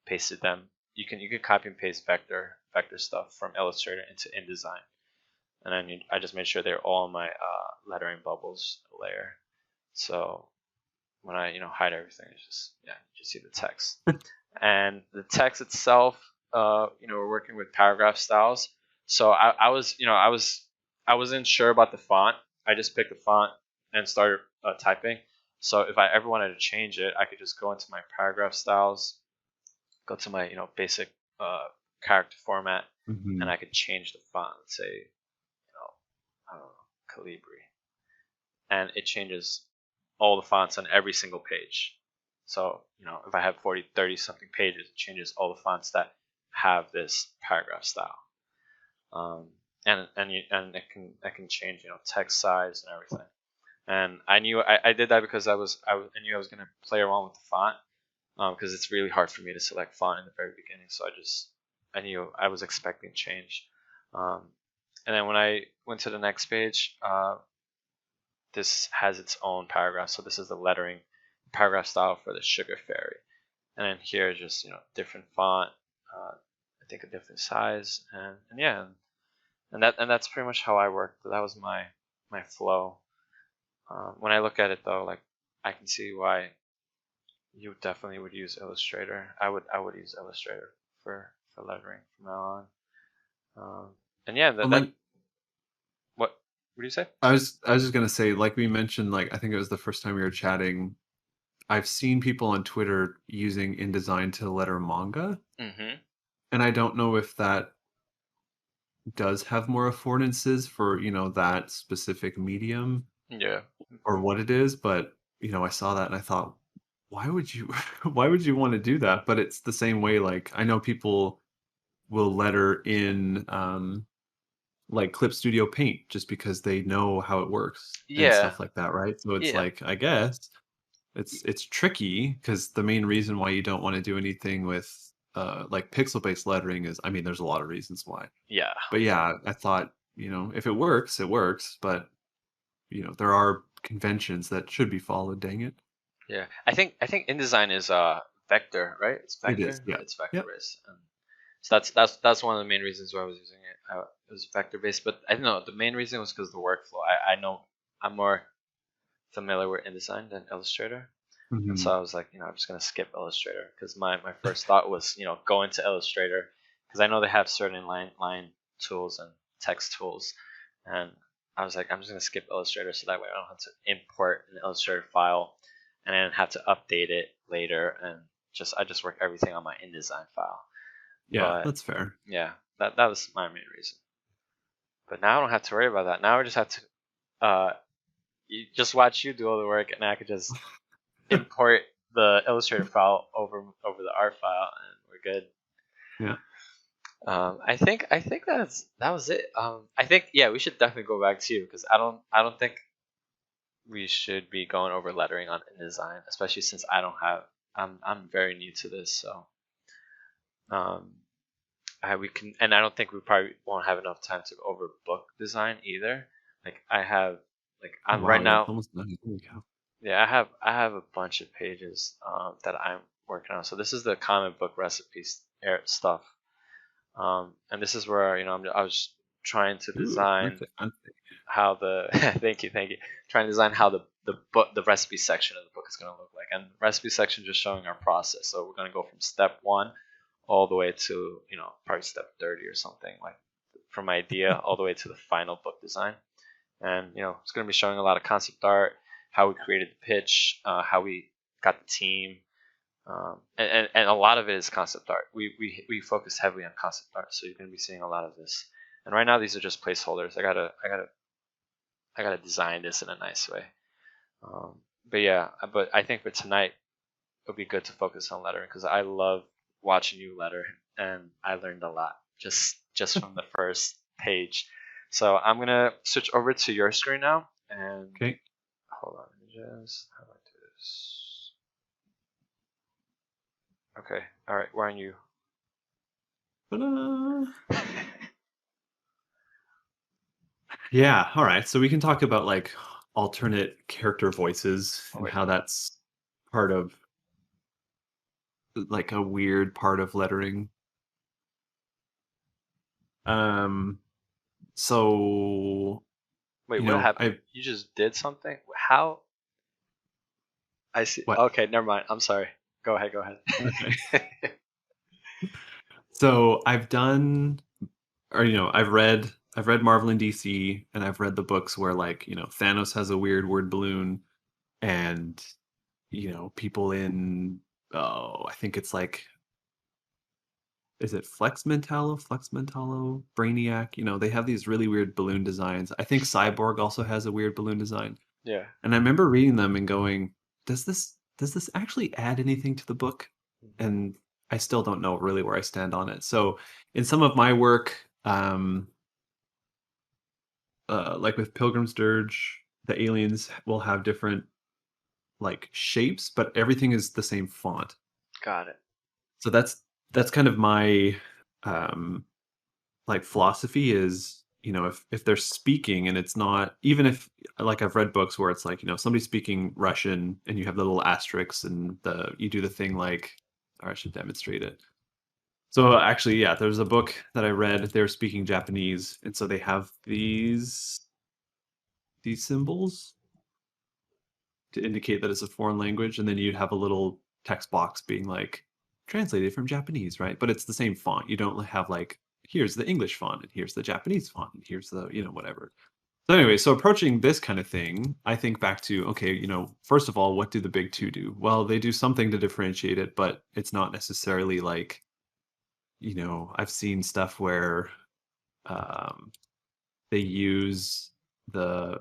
C: pasted them. You can copy and paste vector stuff from Illustrator into InDesign, and then I just made sure they're all in my lettering bubbles layer. So when I hide everything, it's just you just see the text. And the text itself, we're working with paragraph styles. So I wasn't sure about the font. I just picked the font and started typing. So if I ever wanted to change it, I could just go into my paragraph styles, go to my basic character format, and I could change the font. Let's say I don't know, Calibri, and it changes all the fonts on every single page. So if I have 30 something pages, it changes all the fonts that have this paragraph style. And it can change text size and everything. And I knew I did that because I knew I was gonna play around with the font, because it's really hard for me to select font in the very beginning. So I knew I was expecting change. And then when I went to the next page, this has its own paragraph. So this is the lettering paragraph style for the Sugar Fairy. And then here just different font, I think a different size, and that's pretty much how I worked. That was my flow. When I look at it though, like I can see why you definitely would use Illustrator. I would use Illustrator for lettering from now on. And yeah, what do you say?
B: I was just gonna say, like we mentioned, like I think it was the first time we were chatting. I've seen people on Twitter using InDesign to letter manga, and I don't know if that does have more affordances for that specific medium, or what it is. But I saw that and I thought, why would you want to do that? But it's the same way. Like I know people will letter in like Clip Studio Paint just because they know how it works and stuff like that, right? So it's like, I guess it's tricky because the main reason why you don't want to do anything with like pixel-based lettering is, I mean, there's a lot of reasons why.
C: Yeah.
B: But yeah, I thought, if it works, it works. But there are conventions that should be followed. Dang it.
C: Yeah, I think InDesign is vector, right? It's vector.
B: It is, yeah.
C: It's vector based. So that's one of the main reasons why I was using it. It was vector based, but I don't know. The main reason was because of the workflow. I know I'm more familiar with InDesign than Illustrator, and so I was like, I'm just gonna skip Illustrator because my first thought was go into Illustrator because I know they have certain line tools and text tools, and I was like, I'm just gonna skip Illustrator so that way I don't have to import an Illustrator file and then have to update it later, and I just work everything on my InDesign file.
B: Yeah, that's fair.
C: Yeah, that was my main reason. But now I don't have to worry about that. Now I just have to you just watch you do all the work, and I could just import the Illustrator file over the art file, and we're good.
B: Yeah.
C: I think that was it. I think we should definitely go back to you because I don't think we should be going over lettering on InDesign, especially since I'm very new to this, so um, we can, and I don't think we probably won't have enough time to go over book design either. Like I have, like I'm
B: Wow,
C: right
B: yeah, it's
C: now.
B: almost done. Holy cow.
C: Yeah, I have a bunch of pages that I'm working on. So this is the comic book recipes stuff, and this is where I was trying to
B: Ooh,
C: design
B: fancy.
C: how the thank you, trying to design how the recipe section of the book is going to look like, and the recipe section just showing our process. So we're going to go from step 1 all the way to probably step 30 or something, like from idea all the way to the final book design. And it's going to be showing a lot of concept art, how we created the pitch, how we got the team, and a lot of it is concept art. We focus heavily on concept art, so you're going to be seeing a lot of this. And right now these are just placeholders. I gotta design this in a nice way. But yeah, but I think for tonight it'll be good to focus on lettering because I love watching you letter, and I learned a lot just from the first page. So I'm gonna switch over to your screen now, and
B: Okay.
C: hold on, let me just how do I do this? Okay, all right, where are you?
B: Ta-da. Yeah, all right. So we can talk about like alternate character voices
C: Oh,
B: and
C: wait.
B: how that's part of like a weird part of lettering. Um, so
C: Wait,
B: you
C: what
B: know,
C: happened? You just did something? How? I see.
B: what?
C: Okay, never mind. I'm sorry. Go ahead. Go
B: Okay.
C: ahead.
B: So I've done, or I've read Marvel and DC, and I've read the books where like Thanos has a weird word balloon, and people in I think it's like is it Flex Mentallo, Brainiac, they have these really weird balloon designs. I think Cyborg also has a weird balloon design.
C: Yeah.
B: And I remember reading them and going, does this actually add anything to the book? And I still don't know really where I stand on it. So in some of my work, like with Pilgrim's Dirge, the aliens will have different like shapes, but everything is the same font.
C: Got it.
B: So that's kind of my um like philosophy is if they're speaking and it's not, even if like I've read books where it's like somebody's speaking Russian and you have the little asterisks and you do the thing like, or I should demonstrate it. So actually, yeah, there's a book that I read, they're speaking Japanese, and so they have these symbols to indicate that it's a foreign language, and then you'd have a little text box being like translated from Japanese, right? But it's the same font. You don't have like here's the English font and here's the Japanese font and here's the whatever. So anyway, so approaching this kind of thing, I think back to okay, first of all, what do the big two do? Well, they do something to differentiate it, but it's not necessarily like I've seen stuff where um, they use the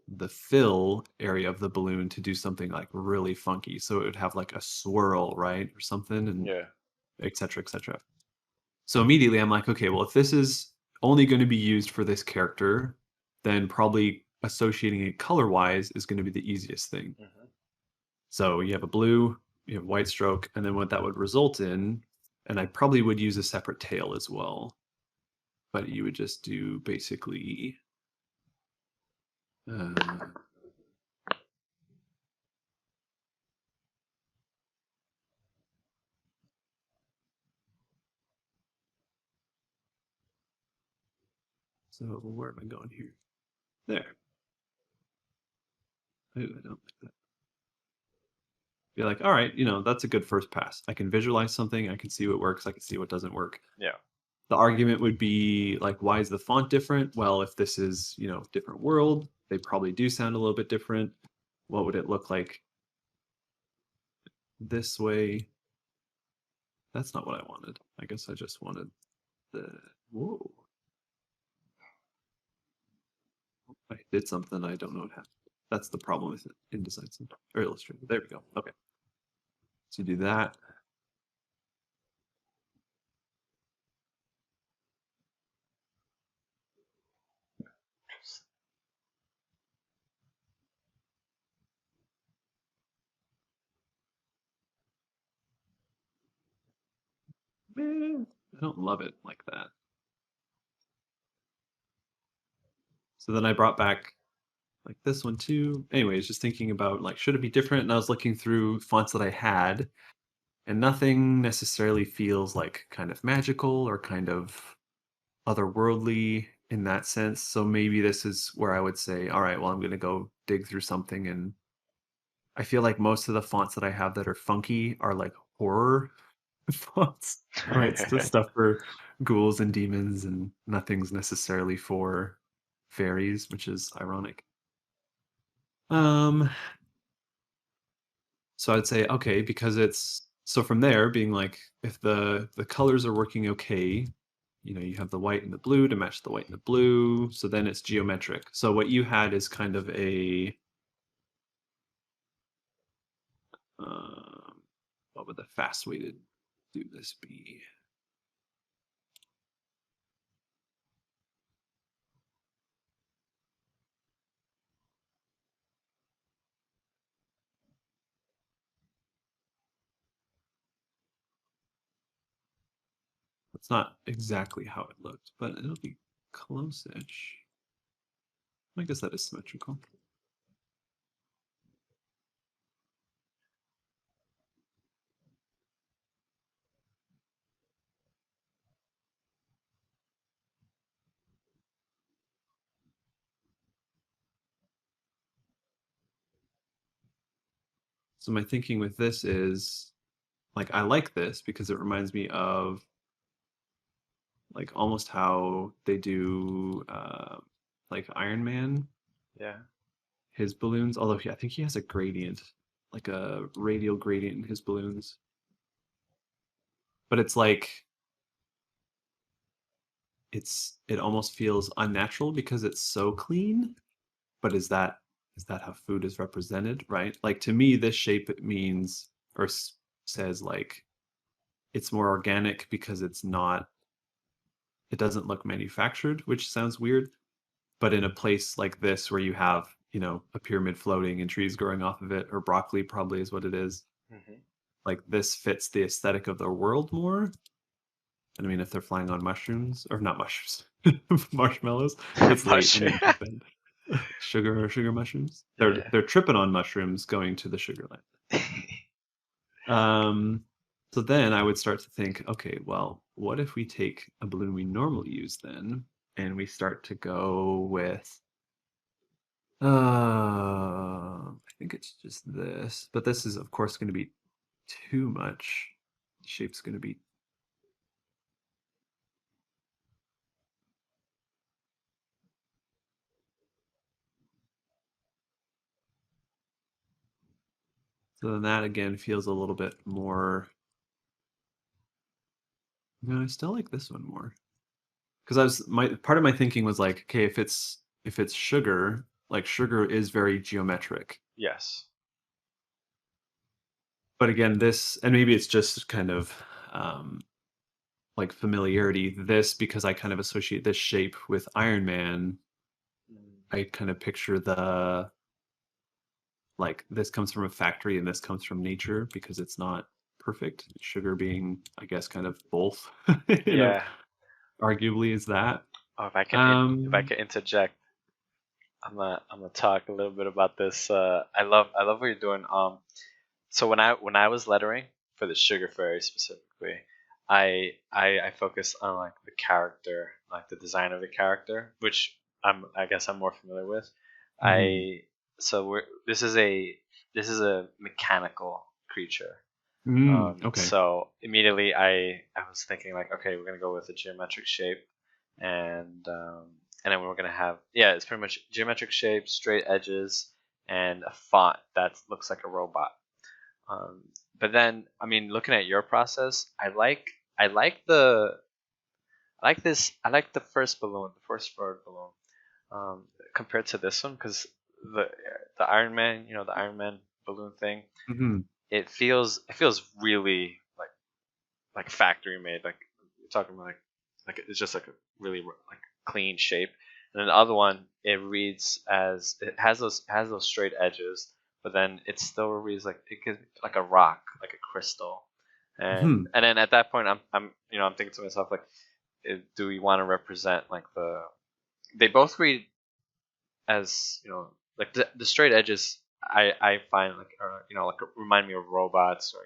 B: the fill area of the balloon to do something like really funky. So it would have like a swirl, right? Or something, and
C: Yeah.
B: et cetera, et cetera. So immediately I'm like, okay, well, if this is only going to be used for this character, then probably associating it color wise is going to be the easiest thing.
C: Mm-hmm.
B: So you have a blue, you have a white stroke, and then what that would result in, and I probably would use a separate tail as well, but you would just do basically. So where am I going here? There. Ooh, I don't like that. Be like, all right, that's a good first pass. I can visualize something. I can see what works. I can see what doesn't work.
C: Yeah.
B: The argument would be like, why is the font different? Well, if this is, different world, they probably do sound a little bit different. What would it look like this way? That's not what I wanted. I guess I just wanted the, whoa. I did something. I don't know what happened. That's the problem with InDesign or Illustrator. There we go. Okay. So you do that. I don't love it like that. So then I brought back like this one too. Anyways, just thinking about like, should it be different? And I was looking through fonts that I had, and nothing necessarily feels like kind of magical or kind of otherworldly in that sense. So maybe this is where I would say, all right, well, I'm going to go dig through something. And I feel like most of the fonts that I have that are funky are like horror fonts. Right? It's just stuff for ghouls and demons, and nothing's necessarily for fairies, which is ironic. Um, so I'd say, okay, because it's so from there being like, if the colors are working okay, you have the white and the blue to match the white and the blue, so then it's geometric. So what you had is kind of a what would the fast way to do this be? That's not exactly how it looked, but it'll be close-ish. I guess that is symmetrical. So my thinking with this is, like, I like this because it reminds me of like almost how they do like Iron Man,
C: Yeah.
B: his balloons, although I think he has a gradient, like a radial gradient in his balloons. But it's like it almost feels unnatural because it's so clean. But is that how food is represented, right? Like to me, this shape means or says like it's more organic because it doesn't look manufactured, which sounds weird. But in a place like this where you have, a pyramid floating and trees growing off of it, or broccoli probably is what it is,
C: Hmm.
B: like this fits the aesthetic of the world more. And I mean, if they're flying on mushrooms or not mushrooms, marshmallows, it's late. I
C: Mushroom.
B: need to jump in. Sugar mushrooms. They're
C: Yeah.
B: they're tripping on mushrooms going to the sugar land. Um, so then I would start to think, okay, well, what if we take a balloon we normally use then, and we start to go with, I think it's just this, but this is of course going to be too much. The shape's going to be, so then that again feels a little bit more. No, I still like this one more because my part of my thinking was like, okay, if it's sugar, like sugar is very geometric.
C: Yes.
B: But again, this, and maybe it's just kind of um, like familiarity. This, because I kind of associate this shape with Iron Man,
C: Mm.
B: I kind of picture like this comes from a factory and this comes from nature because it's not perfect. Sugar being, I guess, kind of both,
C: Yeah.
B: arguably is that.
C: Oh, if I
B: Um,
C: can interject, I'm gonna talk a little bit about this. I love what you're doing. So when I was lettering for the Sugar Fairy specifically, I focused on like the character, like the design of the character, which I guess I'm more familiar with.
B: mhm,
C: I so we're this is a mechanical creature.
B: okay.
C: So immediately I was thinking like, okay, we're gonna go with a geometric shape, and then we're gonna have, yeah, it's pretty much geometric shape, straight edges, and a font that looks like a robot. Um, but then, I mean, looking at your process, I like the first balloon, the first forward balloon, compared to this one because the the Iron Man, the Iron Man balloon thing,
B: Hmm.
C: it feels really like factory made. Like you're talking about like it's just like a really like clean shape. And then the other one, it reads as it has those straight edges, but then it still reads like it gives like a rock, like a crystal. And then at that point, I'm thinking to myself like, do we want to represent like they both read as like the straight edges. I find like like remind me of robots or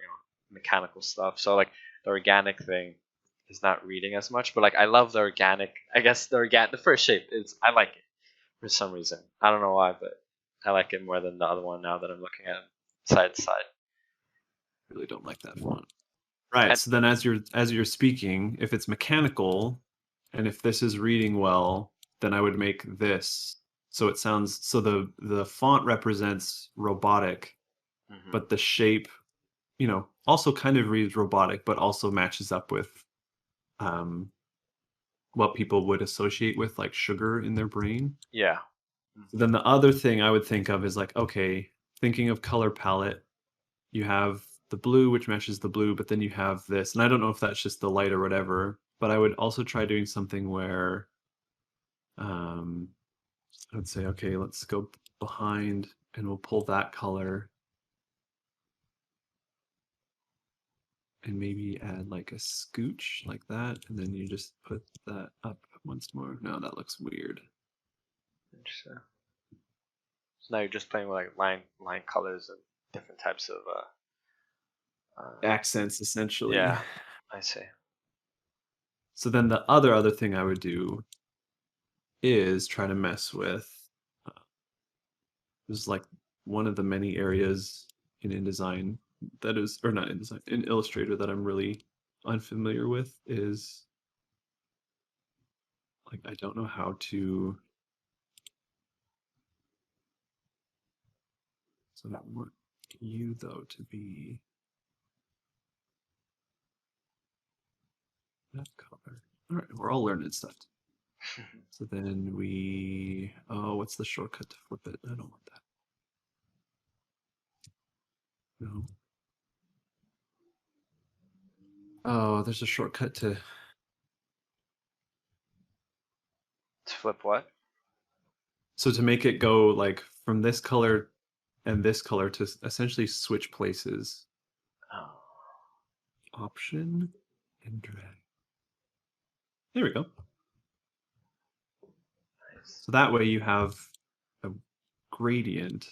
C: mechanical stuff. So like the organic thing is not reading as much, but like I love the organic. I guess the first shape is I like it for some reason. I don't know why, but I like it more than the other one now that I'm looking at it side to side.
B: Really don't like that font. Right.
C: And-
B: So then as you're speaking, if it's mechanical and if this is reading well, then I would make this so it sounds so the font represents robotic,
C: Mhm.
B: but the shape, also kind of reads robotic, but also matches up with um what people would associate with like sugar in their brain.
C: Yeah.
B: Then the other thing I would think of is like, okay, thinking of color palette, you have the blue, which matches the blue, but then you have this, and I don't know if that's just the light or whatever, but I would also try doing something where I would say, okay, let's go behind and we'll pull that color and maybe add like a scooch like that, and then you just put that up once more. No, that looks weird.
C: Interesting. So now you're just playing with like line colors and different types of
B: Accents, essentially.
C: yeah, I see.
B: So then the other thing I would do is try to mess with this is like one of the many areas in InDesign that is, or not InDesign, in Illustrator that I'm really unfamiliar with is like I don't know how to. So I want you though to be that color. All right, we're all learning stuff. So then what's the shortcut to flip it? I don't want that. No. Oh, there's a shortcut to
C: flip what?
B: So to make it go like from this color and this color to essentially switch places.
C: Oh.
B: Option and drag. There we go.
C: Nice.
B: So that way you have a gradient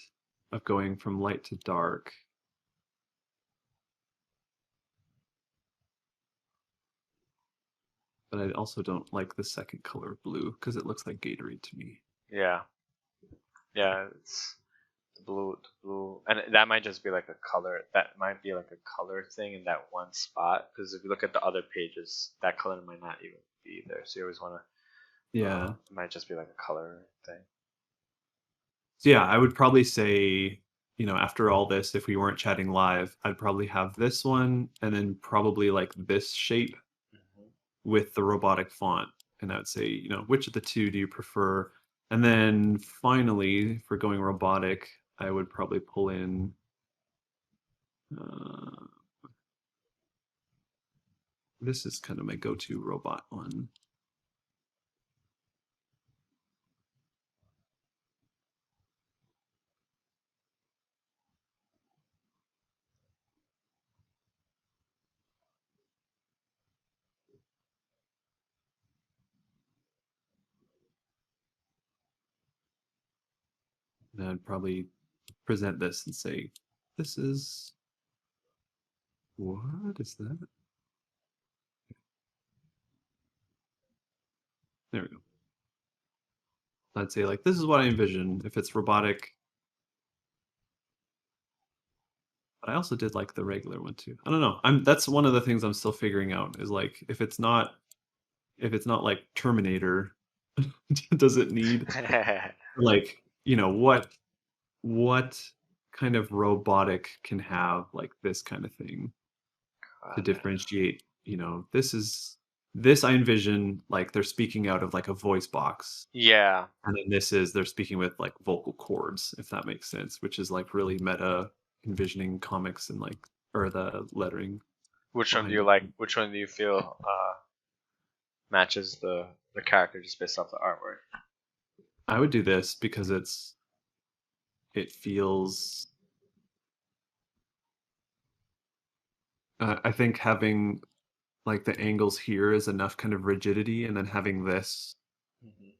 B: of going from light to dark. But I also don't like the second color of blue because it looks like Gatorade to me.
C: Yeah. Yeah, it's the blue, and that might just be like a color. That might be like a color thing in that one spot. Because if you look at the other pages, that color might not even be there. So you always want to.
B: Yeah.
C: It might just be like a color thing.
B: So yeah, I would probably say, after all this, if we weren't chatting live, I'd probably have this one and then probably like this shape with the robotic font. And I would say, which of the two do you prefer? And then finally, for going robotic, I would probably pull in this is kind of my go-to robot one. And I'd probably present this and say, this is, what is that? There we go. I'd say like, this is what I envision if it's robotic. But I also did like the regular one too. I don't know. That's one of the things I'm still figuring out is like, if it's not like Terminator, does it need like, what kind of robotic can have like this kind of thing to differentiate, this I envision like they're speaking out of like a voice box.
C: Yeah.
B: And then they're speaking with like vocal cords, if that makes sense, which is like really meta envisioning comics and like, or the lettering.
C: Which one do you like? Which one do you feel matches the character just based off the artwork?
B: I would do this because it feels I think having like the angles here is enough kind of rigidity, and then having this,
C: Mhm.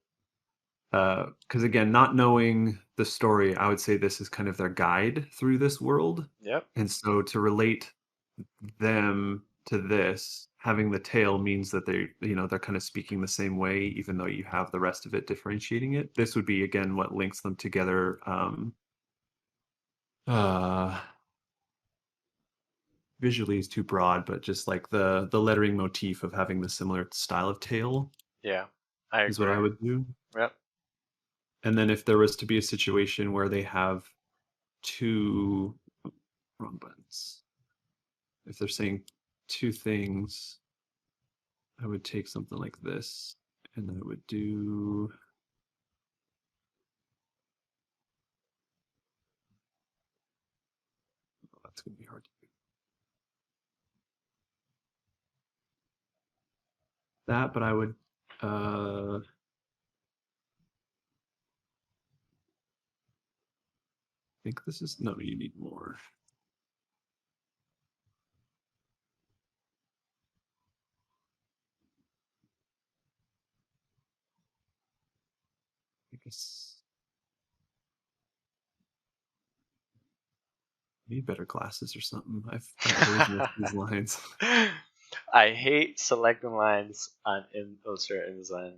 B: because again, not knowing the story, I would say this is kind of their guide through this world.
C: Yep.
B: And so to relate them to this, having the tail means that they're kind of speaking the same way, even though you have the rest of it differentiating it. This would be again what links them together. Uh, Visually is too broad, but just like the lettering motif of having the similar style of tail
C: Yeah, I
B: is what I
C: agree.
B: would do.
C: Yep.
B: And then if there was to be a situation where they have two wrong buttons, if they're saying two things, I would take something like this, and I would do. Oh, that's gonna be hard to do. That, but I would. I think this is no. You need more. I guess I need better glasses or something. I always miss these lines.
C: I hate selecting lines on in Illustrator InDesign,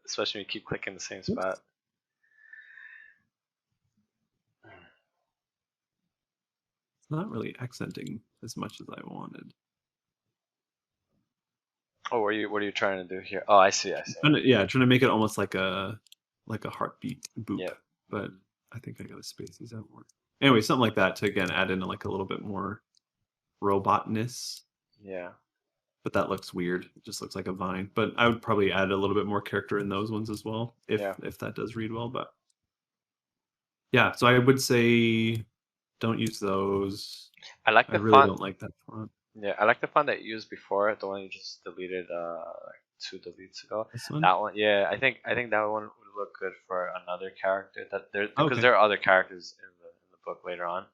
C: especially when you keep clicking the same spot.
B: It's not really accenting as much as I wanted.
C: Oh, what are you trying to do here? Oh, I see.
B: Yeah, trying to make it almost like a heartbeat boop.
C: Yep.
B: But I think I gotta space these out more. Anyway, something like that to again add in like a little bit more robotness.
C: Yeah.
B: But that looks weird. It just looks like a vine. But I would probably add a little bit more character in those ones as well,
C: Yeah.
B: if that does read well. But yeah, so I would say don't use those.
C: I like
B: I
C: the
B: really
C: font.
B: don't like that font.
C: Yeah, I like the font that you used before, the one you just deleted like 2 deletes ago.
B: This one?
C: That one, yeah, I think that one would look good for another character that there because
B: Okay.
C: there are other characters in the book later on,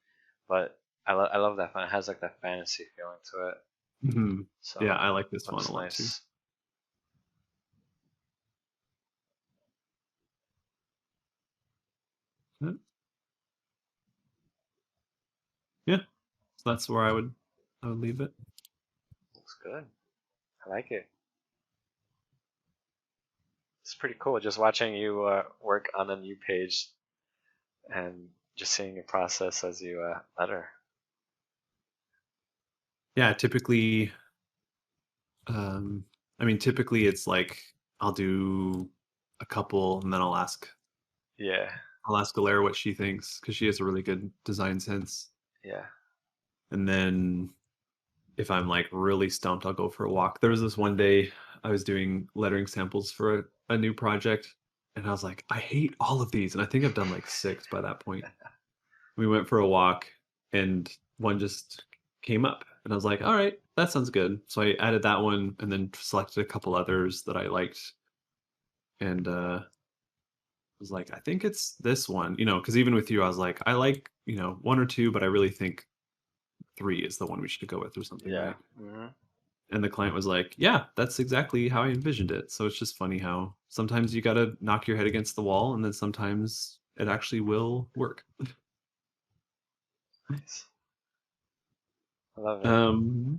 C: but I love that font. It has like that fantasy feeling to it.
B: Mhm.
C: So
B: Yeah, I like this font
C: looks
B: a lot too.
C: nice.
B: Yeah. Yeah. So that's where I would leave it.
C: Looks good. I like it. It's pretty cool just watching you work on a new page and just seeing your process as you letter.
B: Yeah, typically um typically it's like I'll do a couple and then
C: Yeah,
B: I'll ask Alaire what she thinks because she has a really good design sense.
C: yeah.
B: And then if I'm like really stumped, I'll go for a walk. There was this one day I was doing lettering samples for a new project, and I was like, I hate all of these. And I think I've done like 6 by that point. We went for a walk, and one just came up, and I was like, all right, that sounds good. So I added that one and then selected a couple others that I liked. And was like, I think it's this one, because even with you, I was like, I like, 1 or 2, but I really think 3 is the one we should go with or something,
C: Yeah.
B: right? And the client was like, yeah, that's exactly how I envisioned it. So it's just funny how sometimes you got to knock your head against the wall, and then sometimes it actually will work.
C: Nice. I love it.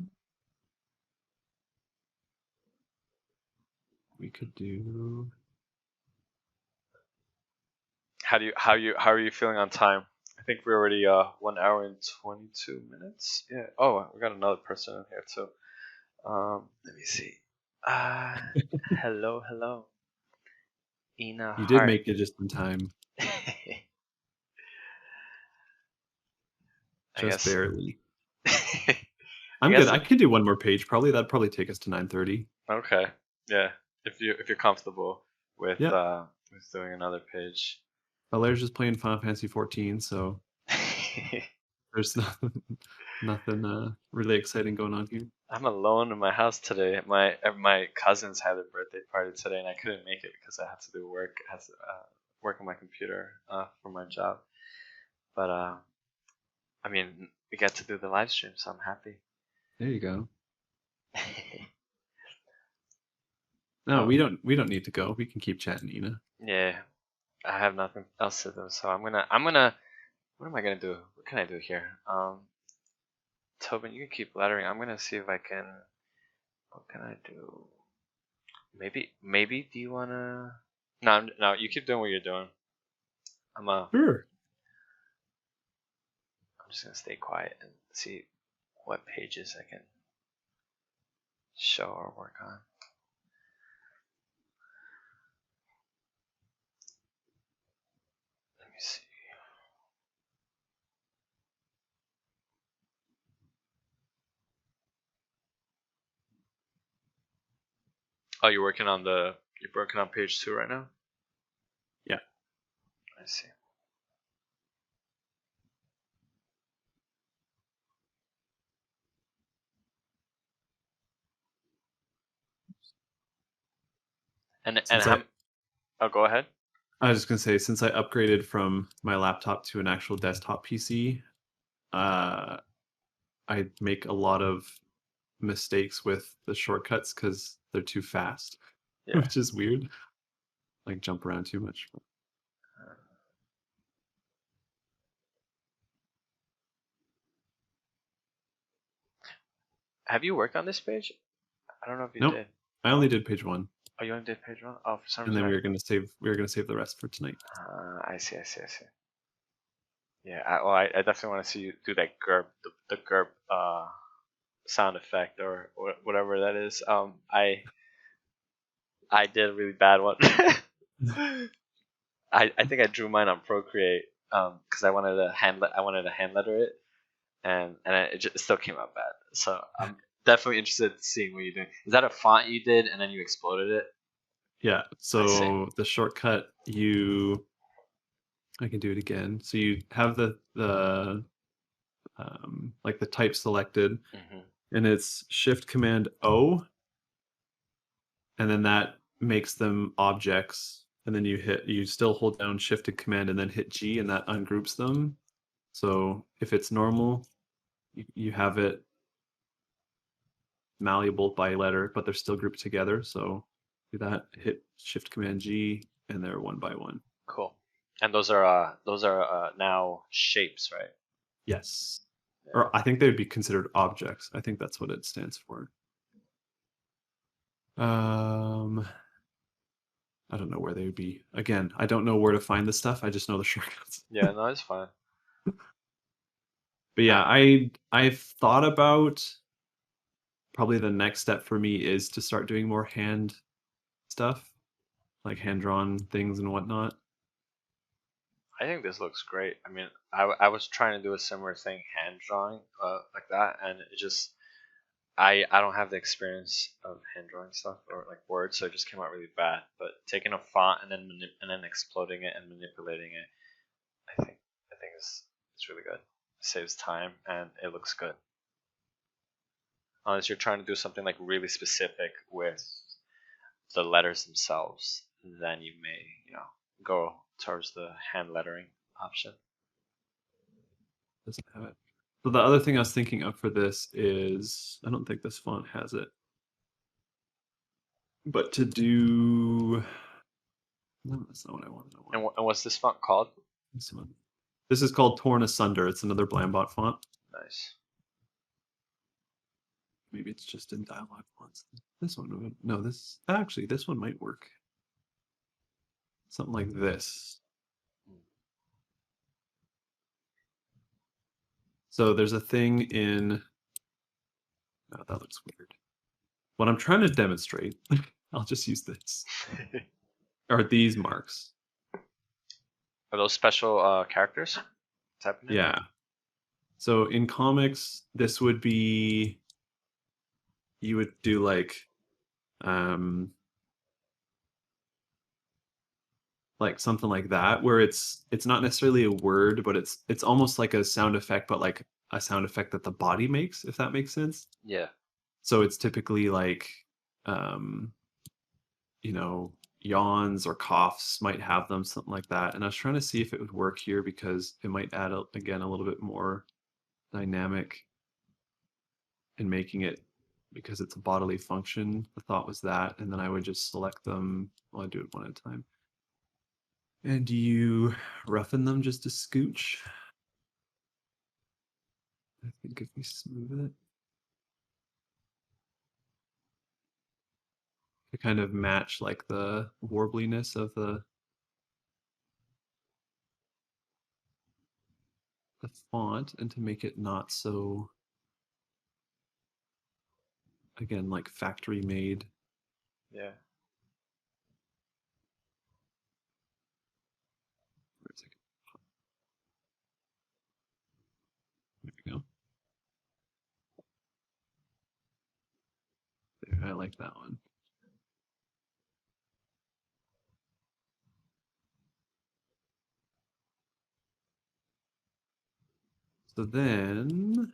B: We could do.
C: How are you feeling on time? I think we're already 1 hour and 22 minutes. Yeah. Oh, we got another person in here too. Let me see. Hello, Ina
B: You did
C: Hart.
B: make it just in time,
C: I
B: just
C: guess.
B: barely.
C: I
B: I'm
C: guess.
B: good. I could do one more page. Probably that'd probably take us to 9:30.
C: Okay. Yeah. If you're comfortable with
B: Yeah.
C: with doing another page.
B: Valaire's just playing Final Fantasy 14, so there's nothing really exciting going on here.
C: I'm alone in my house today. My cousins had a birthday party today, and I couldn't make it because I had to do work. I had to work on my computer for my job. But I mean, we get to do the live stream, so I'm happy.
B: There you go.
C: Oh,
B: No, we don't need to go. We can keep chatting, Ina.
C: yeah, I have nothing else to do, so I'm gonna. What am I gonna do? What can I do here? Tobin, you can keep lettering. I'm gonna see if I can. What can I do? Maybe. Do you wanna? No, no. You keep doing what you're doing.
B: Sure.
C: I'm just gonna stay quiet and see what pages I can show or work on. Let me see. Oh, you're working on page 2 right now?
B: Yeah.
C: I see. And
B: Since
C: how? Oh, go ahead.
B: I was just gonna say, since I upgraded from my laptop to an actual desktop PC, I make a lot of mistakes with the shortcuts because they're too fast,
C: Yeah.
B: which is weird. Like jump around too much.
C: Have you worked on this page? I don't know if you
B: Nope.
C: did.
B: I only did page 1,
C: Oh, you only did page 1? Oh, for some
B: and
C: reason.
B: then we were gonna save the rest for tonight.
C: I see. Yeah, I definitely want to see you do that GURP, the GURP sound effect or whatever that is. I did a really bad one. I think I drew mine on Procreate because I wanted to hand letter it, and it still came out bad. So I'm definitely interested in seeing what you're doing. Is that a font you did and then you exploded it?
B: Yeah.
C: I
B: So
C: see.
B: the shortcut I can do it again. So you have the like the type selected, and it's Shift Command O, and then that makes them objects. And then you still hold down Shift and Command and then hit G, and that ungroups them. So if it's normal, you have it malleable by letter, but they're still grouped together. So do that, hit Shift Command G, and they're one by one.
C: Cool. And those are now shapes, right?
B: Yes. Or I think they would be considered objects. I think that's what it stands for. I don't know where they would be. Again, I don't know where to find this stuff. I just know the shortcuts.
C: Yeah, no, it's fine.
B: But yeah, I've thought about probably the next step for me is to start doing more hand stuff, like hand-drawn things and whatnot.
C: I think this looks great. I mean, I was trying to do a similar thing, hand drawing, like that, and it just I don't have the experience of hand drawing stuff or like words, so it just came out really bad. But taking a font and then exploding it and manipulating it, I think it's really good. It saves time and it looks good. Unless you're trying to do something like really specific with the letters themselves, then you may go towards the hand lettering option.
B: Doesn't have it. So the other thing I was thinking of for this is, I don't think this font has it, but to do, no, that's not what I wanted.
C: And what's this font called?
B: This one. This is called Torn Asunder. It's another Blambot font.
C: Nice.
B: Maybe it's just in dialogue fonts. This one, no, this one might work. Something like this. So there's a thing in, oh, that looks weird. What I'm trying to demonstrate, I'll just use this, are these marks.
C: Are those special characters?
B: Yeah. So in comics, this would be, you would do like something like that, where it's not necessarily a word, but it's almost like a sound effect, but like a sound effect that the body makes, if that makes sense.
C: Yeah.
B: So it's typically like yawns or coughs might have them, something like that. And I was trying to see if it would work here because it might add again a little bit more dynamic and making it because it's a bodily function. The thought was that, and then I would just select them. Well, I do it one at a time. And you roughen them just a scooch. I think if we smooth it, to kind of match like the warbliness of the font and to make it not so, again, like factory made.
C: Yeah.
B: Where's it? There we go. There, I like that one. So then,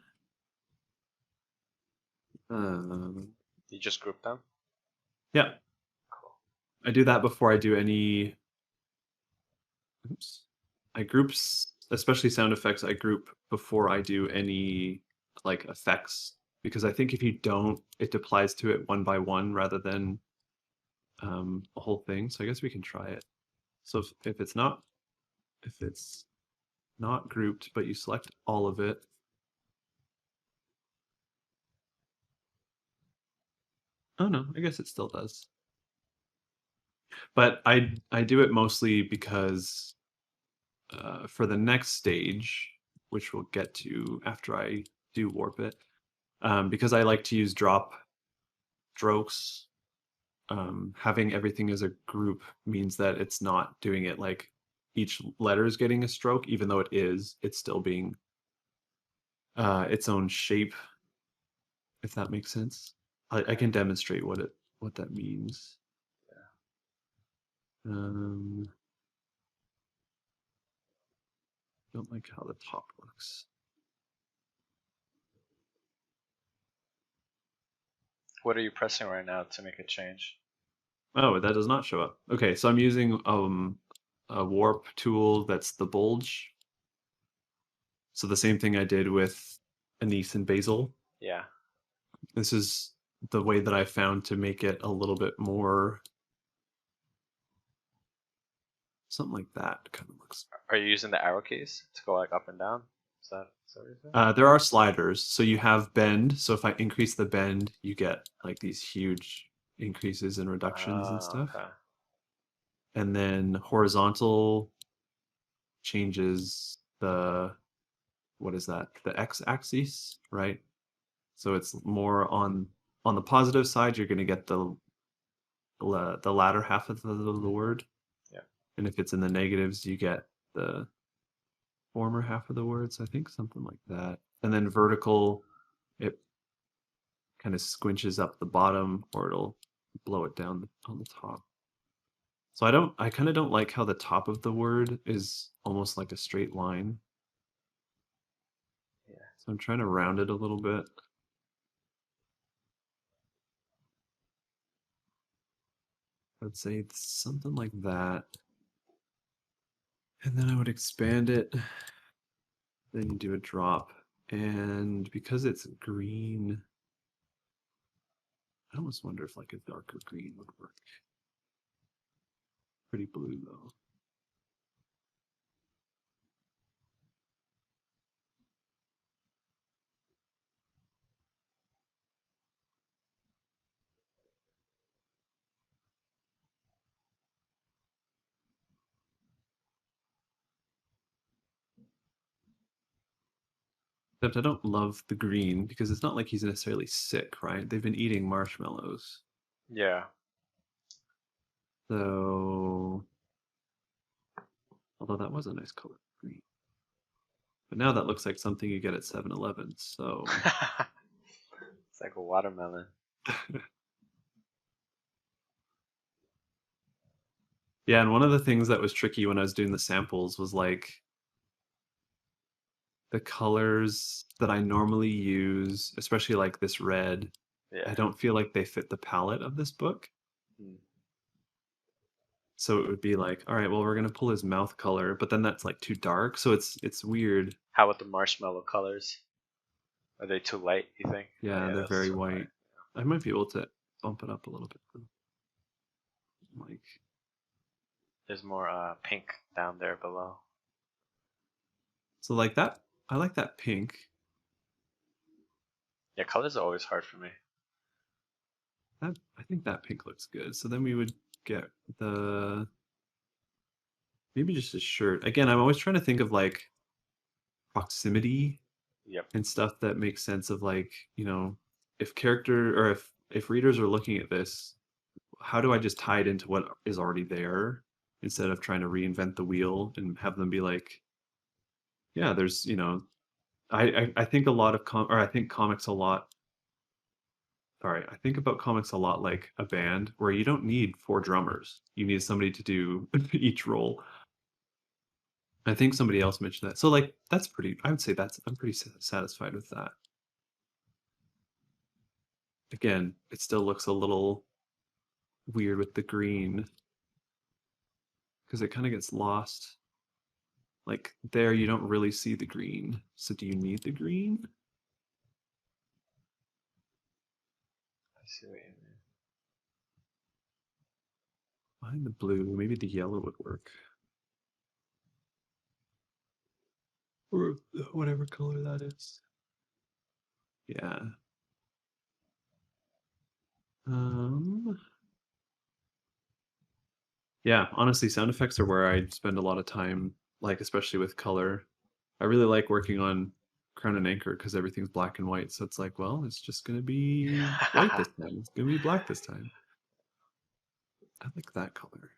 C: You just group them?
B: yeah,
C: Cool.
B: I do that before I do any. Oops. I groups, especially sound effects, I group before I do any like effects because I think if you don't, it applies to it one by one rather than a whole thing. So I guess we can try it. So if it's not grouped, but you select all of it. Oh no, I guess it still does. But I do it mostly because for the next stage, which we'll get to after I do warp it, because I like to use drop strokes. Having everything as a group means that it's not doing it like each letter is getting a stroke, even though it is, it's still being its own shape, if that makes sense. I can demonstrate what that means. Don't like how the top looks.
C: What are you pressing right now to make a change?
B: Oh, that does not show up. Okay, so I'm using a warp tool that's the bulge. So the same thing I did with Anise and Basil.
C: Yeah.
B: This is the way that I found to make it a little bit more something like that kind of looks.
C: Are you using the arrow keys to go like up and down? Is that what you're saying?
B: There are sliders. So you have bend. So if I increase the bend, you get like these huge increases and reductions and stuff.
C: Okay.
B: And then horizontal changes the, what is that? The x-axis, right? So it's more on the positive side, you're going to get the latter half of the word.
C: Yeah.
B: And if it's in the negatives, you get the former half of the words, I think, something like that. And then vertical, it kind of squinches up the bottom, or it'll blow it down on the top. So I kind of don't like how the top of the word is almost like a straight line.
C: Yeah.
B: So I'm trying to round it a little bit. I'd say it's something like that. And then I would expand it. Then you do a drop. And because it's green, I almost wonder if like a darker green would work. Pretty blue though. Except I don't love the green because it's not like he's necessarily sick, right? They've been eating marshmallows.
C: Yeah.
B: So, although that was a nice color, green. But now that looks like something you get at 7-Eleven, so.
C: It's like a watermelon.
B: Yeah, and one of the things that was tricky when I was doing the samples was like the colors that I normally use, especially like this red,
C: Yeah.
B: I don't feel like they fit the palette of this book.
C: Hmm.
B: So it would be like, all right, well, we're gonna pull his mouth color, but then that's like too dark, so it's weird.
C: How about the marshmallow colors? Are they too light, you think? Oh,
B: Yeah, they're
C: that's
B: very
C: too
B: white. I might be able to bump it up a little bit. Like,
C: There's more pink down there below.
B: so like that, I like that pink.
C: Yeah, colors are always hard for me.
B: That I think that pink looks good. So then we would get the maybe just a shirt. Again, I'm always trying to think of like proximity
C: Yep.
B: and stuff that makes sense of like, if character or if readers are looking at this, how do I just tie it into what is already there instead of trying to reinvent the wheel and have them be like, yeah, there's, I think a lot of I think comics a lot. Sorry, I think about comics a lot like a band where you don't need four drummers. You need somebody to do each role. I think somebody else mentioned that. So like that's pretty I would say I'm pretty satisfied with that. Again, it still looks a little weird with the green because it kind of gets lost. Like there you don't really see the green. So do you need the green?
C: I see what you mean.
B: Find the blue, maybe the yellow would work. Or whatever color that is. Yeah. Yeah, honestly, sound effects are where I spend a lot of time, like especially with color. I really like working on Crown and Anchor because everything's black and white. So it's like, well, it's just gonna be white this time. It's gonna be black this time. I like that color.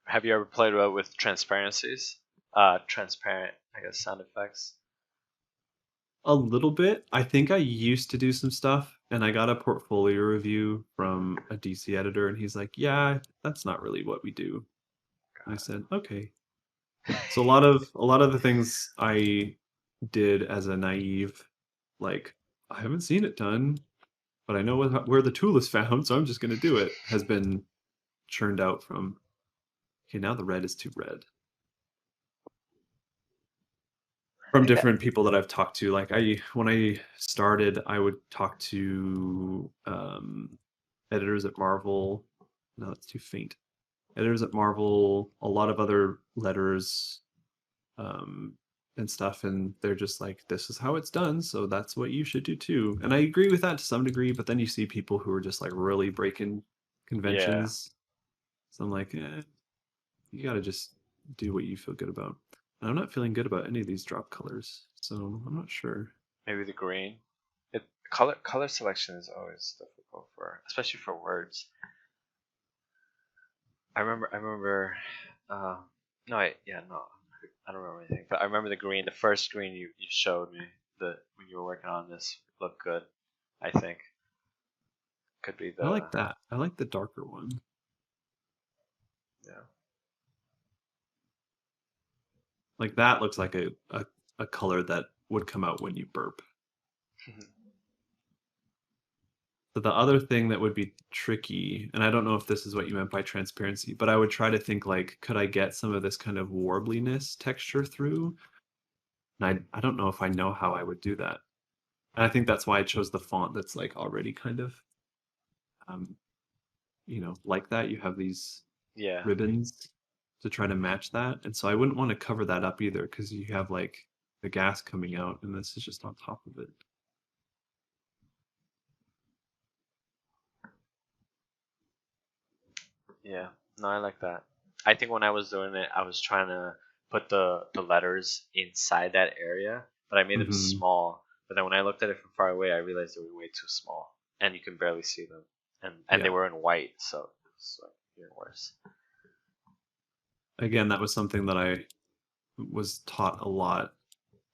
C: Have you ever played with transparencies? Transparent, I guess, sound effects.
B: A little bit. I think I used to do some stuff, and I got a portfolio review from a DC editor, and he's like, "Yeah, that's not really what we do." I said, "Okay." So a lot of the things I did as a naive, like I haven't seen it done, but I know where the tool is found, so I'm just going to do it, has been churned out from. Okay, now the red is too red. From different people that I've talked to, like when I started, I would talk to editors at Marvel. No, it's too faint. Editors at Marvel, a lot of other letters, and stuff, and they're just like, this is how it's done, so that's what you should do too. And I agree with that to some degree, but then you see people who are just like really breaking conventions. So I'm like, you gotta just do what you feel good about. And I'm not feeling good about any of these drop colors, so I'm not sure.
C: Maybe the green. Color selection is always difficult especially for words. I remember. No, I don't remember anything. But I remember the green. The first green you showed me when you were working on this looked good. I think could be
B: I like that. I like the darker one.
C: Yeah.
B: Like that looks like a color that would come out when you burp. So the other thing that would be tricky, and I don't know if this is what you meant by transparency, but I would try to think like, could I get some of this kind of warbliness texture through? And I don't know if I know how I would do that. And I think that's why I chose the font that's like already kind of, like that. You have these ribbons to try to match that. And so I wouldn't want to cover that up either because you have like the gas coming out and this is just on top of it.
C: Yeah, no, I like that. I think when I was doing it, I was trying to put the letters inside that area, but I made them small. But then when I looked at it from far away, I realized they were way too small, and you can barely see them. And they were in white, so it's like even worse.
B: Again, that was something that I was taught a lot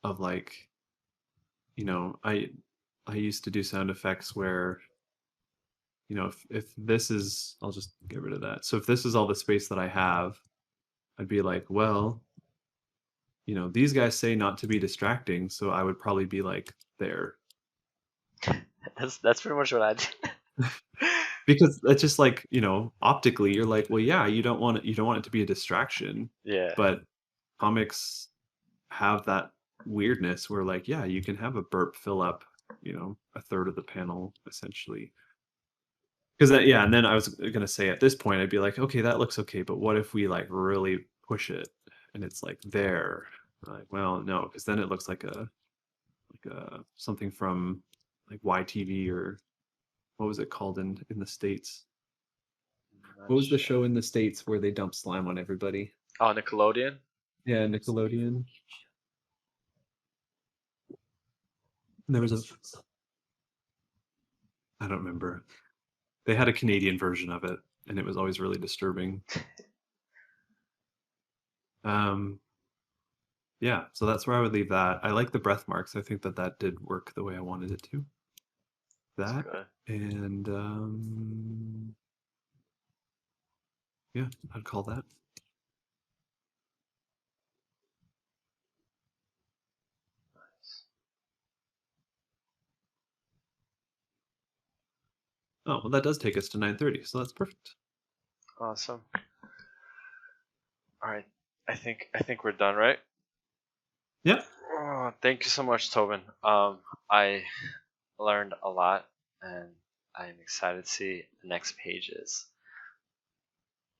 B: of, like, I used to do sound effects where, if this is, I'll just get rid of that. So if this is all the space that I have, I'd be like, well, these guys say not to be distracting, so I would probably be like there.
C: That's pretty much what I did.
B: because that's just like, optically you're like, well, yeah, you don't want it to be a distraction,
C: Yeah.
B: but comics have that weirdness where like, yeah, you can have a burp fill up, a third of the panel essentially. Because yeah, and then I was gonna say at this point I'd be like, okay, that looks okay, but what if we like really push it and it's like there? Like, well, no, because then it looks like a something from like YTV, or what was it called in the States?
C: Not
B: What was the
C: sure.
B: show in the States where they dump slime on everybody?
C: Oh, Nickelodeon.
B: Yeah, Nickelodeon. There was a, I don't remember. They had a Canadian version of it, and it was always really disturbing. Um, yeah, so that's where I would leave that. I like the breath marks. I think that did work the way I wanted it to.
C: That's
B: That
C: good.
B: and yeah, I'd call that.
C: Nice.
B: Oh, well, that does take us to 9:30, so that's perfect.
C: Awesome. All right. I think we're done, right?
B: Yeah.
C: Oh, thank you so much, Tobin. I learned a lot, and I'm excited to see the next pages.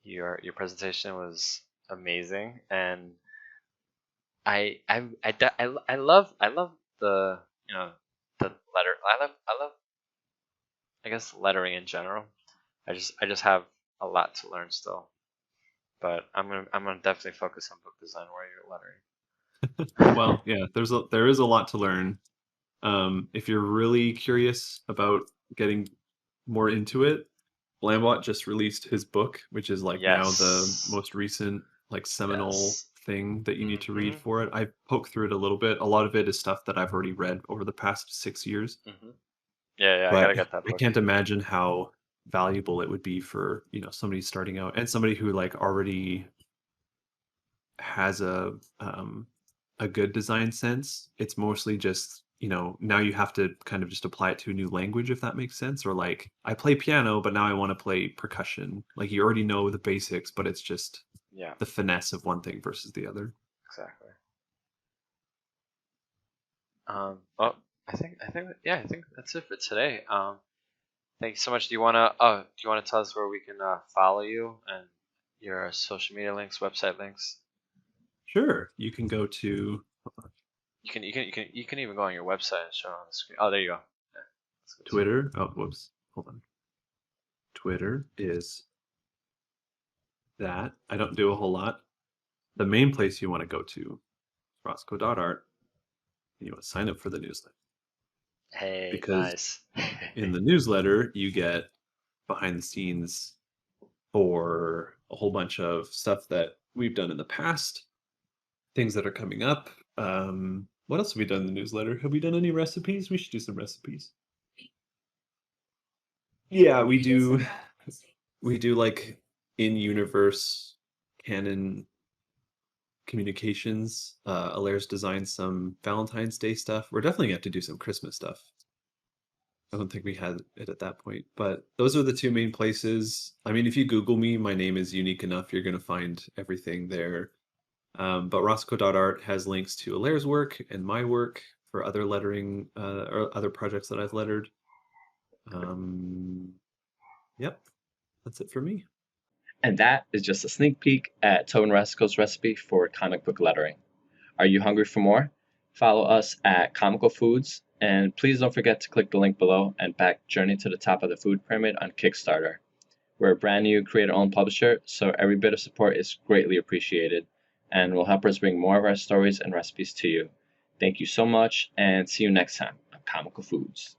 C: Your presentation was amazing, and I love the the letter. I love I guess lettering in general. I just have a lot to learn still, but I'm gonna definitely focus on book design while you're lettering.
B: Well, yeah, there is a lot to learn. If you're really curious about getting more into it, Lambot just released his book, which is like now the
C: Yes.
B: most recent like seminal
C: Yes.
B: thing that you need to read
C: Mhm.
B: for it. I poked through it a little bit. A lot of it is stuff that I've already read over the past 6 years,
C: Mhm. Yeah, yeah. I
B: but
C: gotta get that
B: I
C: book.
B: can't imagine how valuable it would be for, somebody starting out and somebody who like already has a good design sense. It's mostly just, now you have to kind of just apply it to a new language, if that makes sense. Or like, I play piano, but now I want to play percussion. Like, you already know the basics, but it's just
C: Yeah,
B: the finesse of one thing versus the other.
C: exactly. Oh, I think that's it for today. Thank you so much. Do you wanna tell us where we can follow you and your social media links, website links?
B: Sure, you can go to
C: You can even go on your website and show it on the screen. Oh, there you go. Yeah, that's good too.
B: Twitter. Oh, whoops. Hold on. Twitter is that. I don't do a whole lot. The main place you want to go to, Roscoe.art, and you want to sign up for the newsletter.
C: Hey,
B: Because
C: nice.
B: in the newsletter, you get behind the scenes for a whole bunch of stuff that we've done in the past, things that are coming up. What else have we done in the newsletter? Have we done any recipes? We should do some recipes. Yeah, we do. We do like in-universe canon communications. Alaire's designed some Valentine's Day stuff. We're definitely gonna have to do some Christmas stuff. I don't think we had it at that point, but those are the two main places. I mean, if you Google me, my name is unique enough. You're going to find everything there. But Roscoe.art has links to Alaire's work and my work for other lettering or other projects that I've lettered. Yep, that's it for me.
A: And that is just a sneak peek at Tobin Rasco's recipe for comic book lettering. Are you hungry for more? Follow us at Comical Foods, and please don't forget to click the link below and back Journey to the Top of the Food Pyramid on Kickstarter. We're a brand new creator-owned publisher, so every bit of support is greatly appreciated and will help us bring more of our stories and recipes to you. Thank you so much, and see you next time on Comical Foods.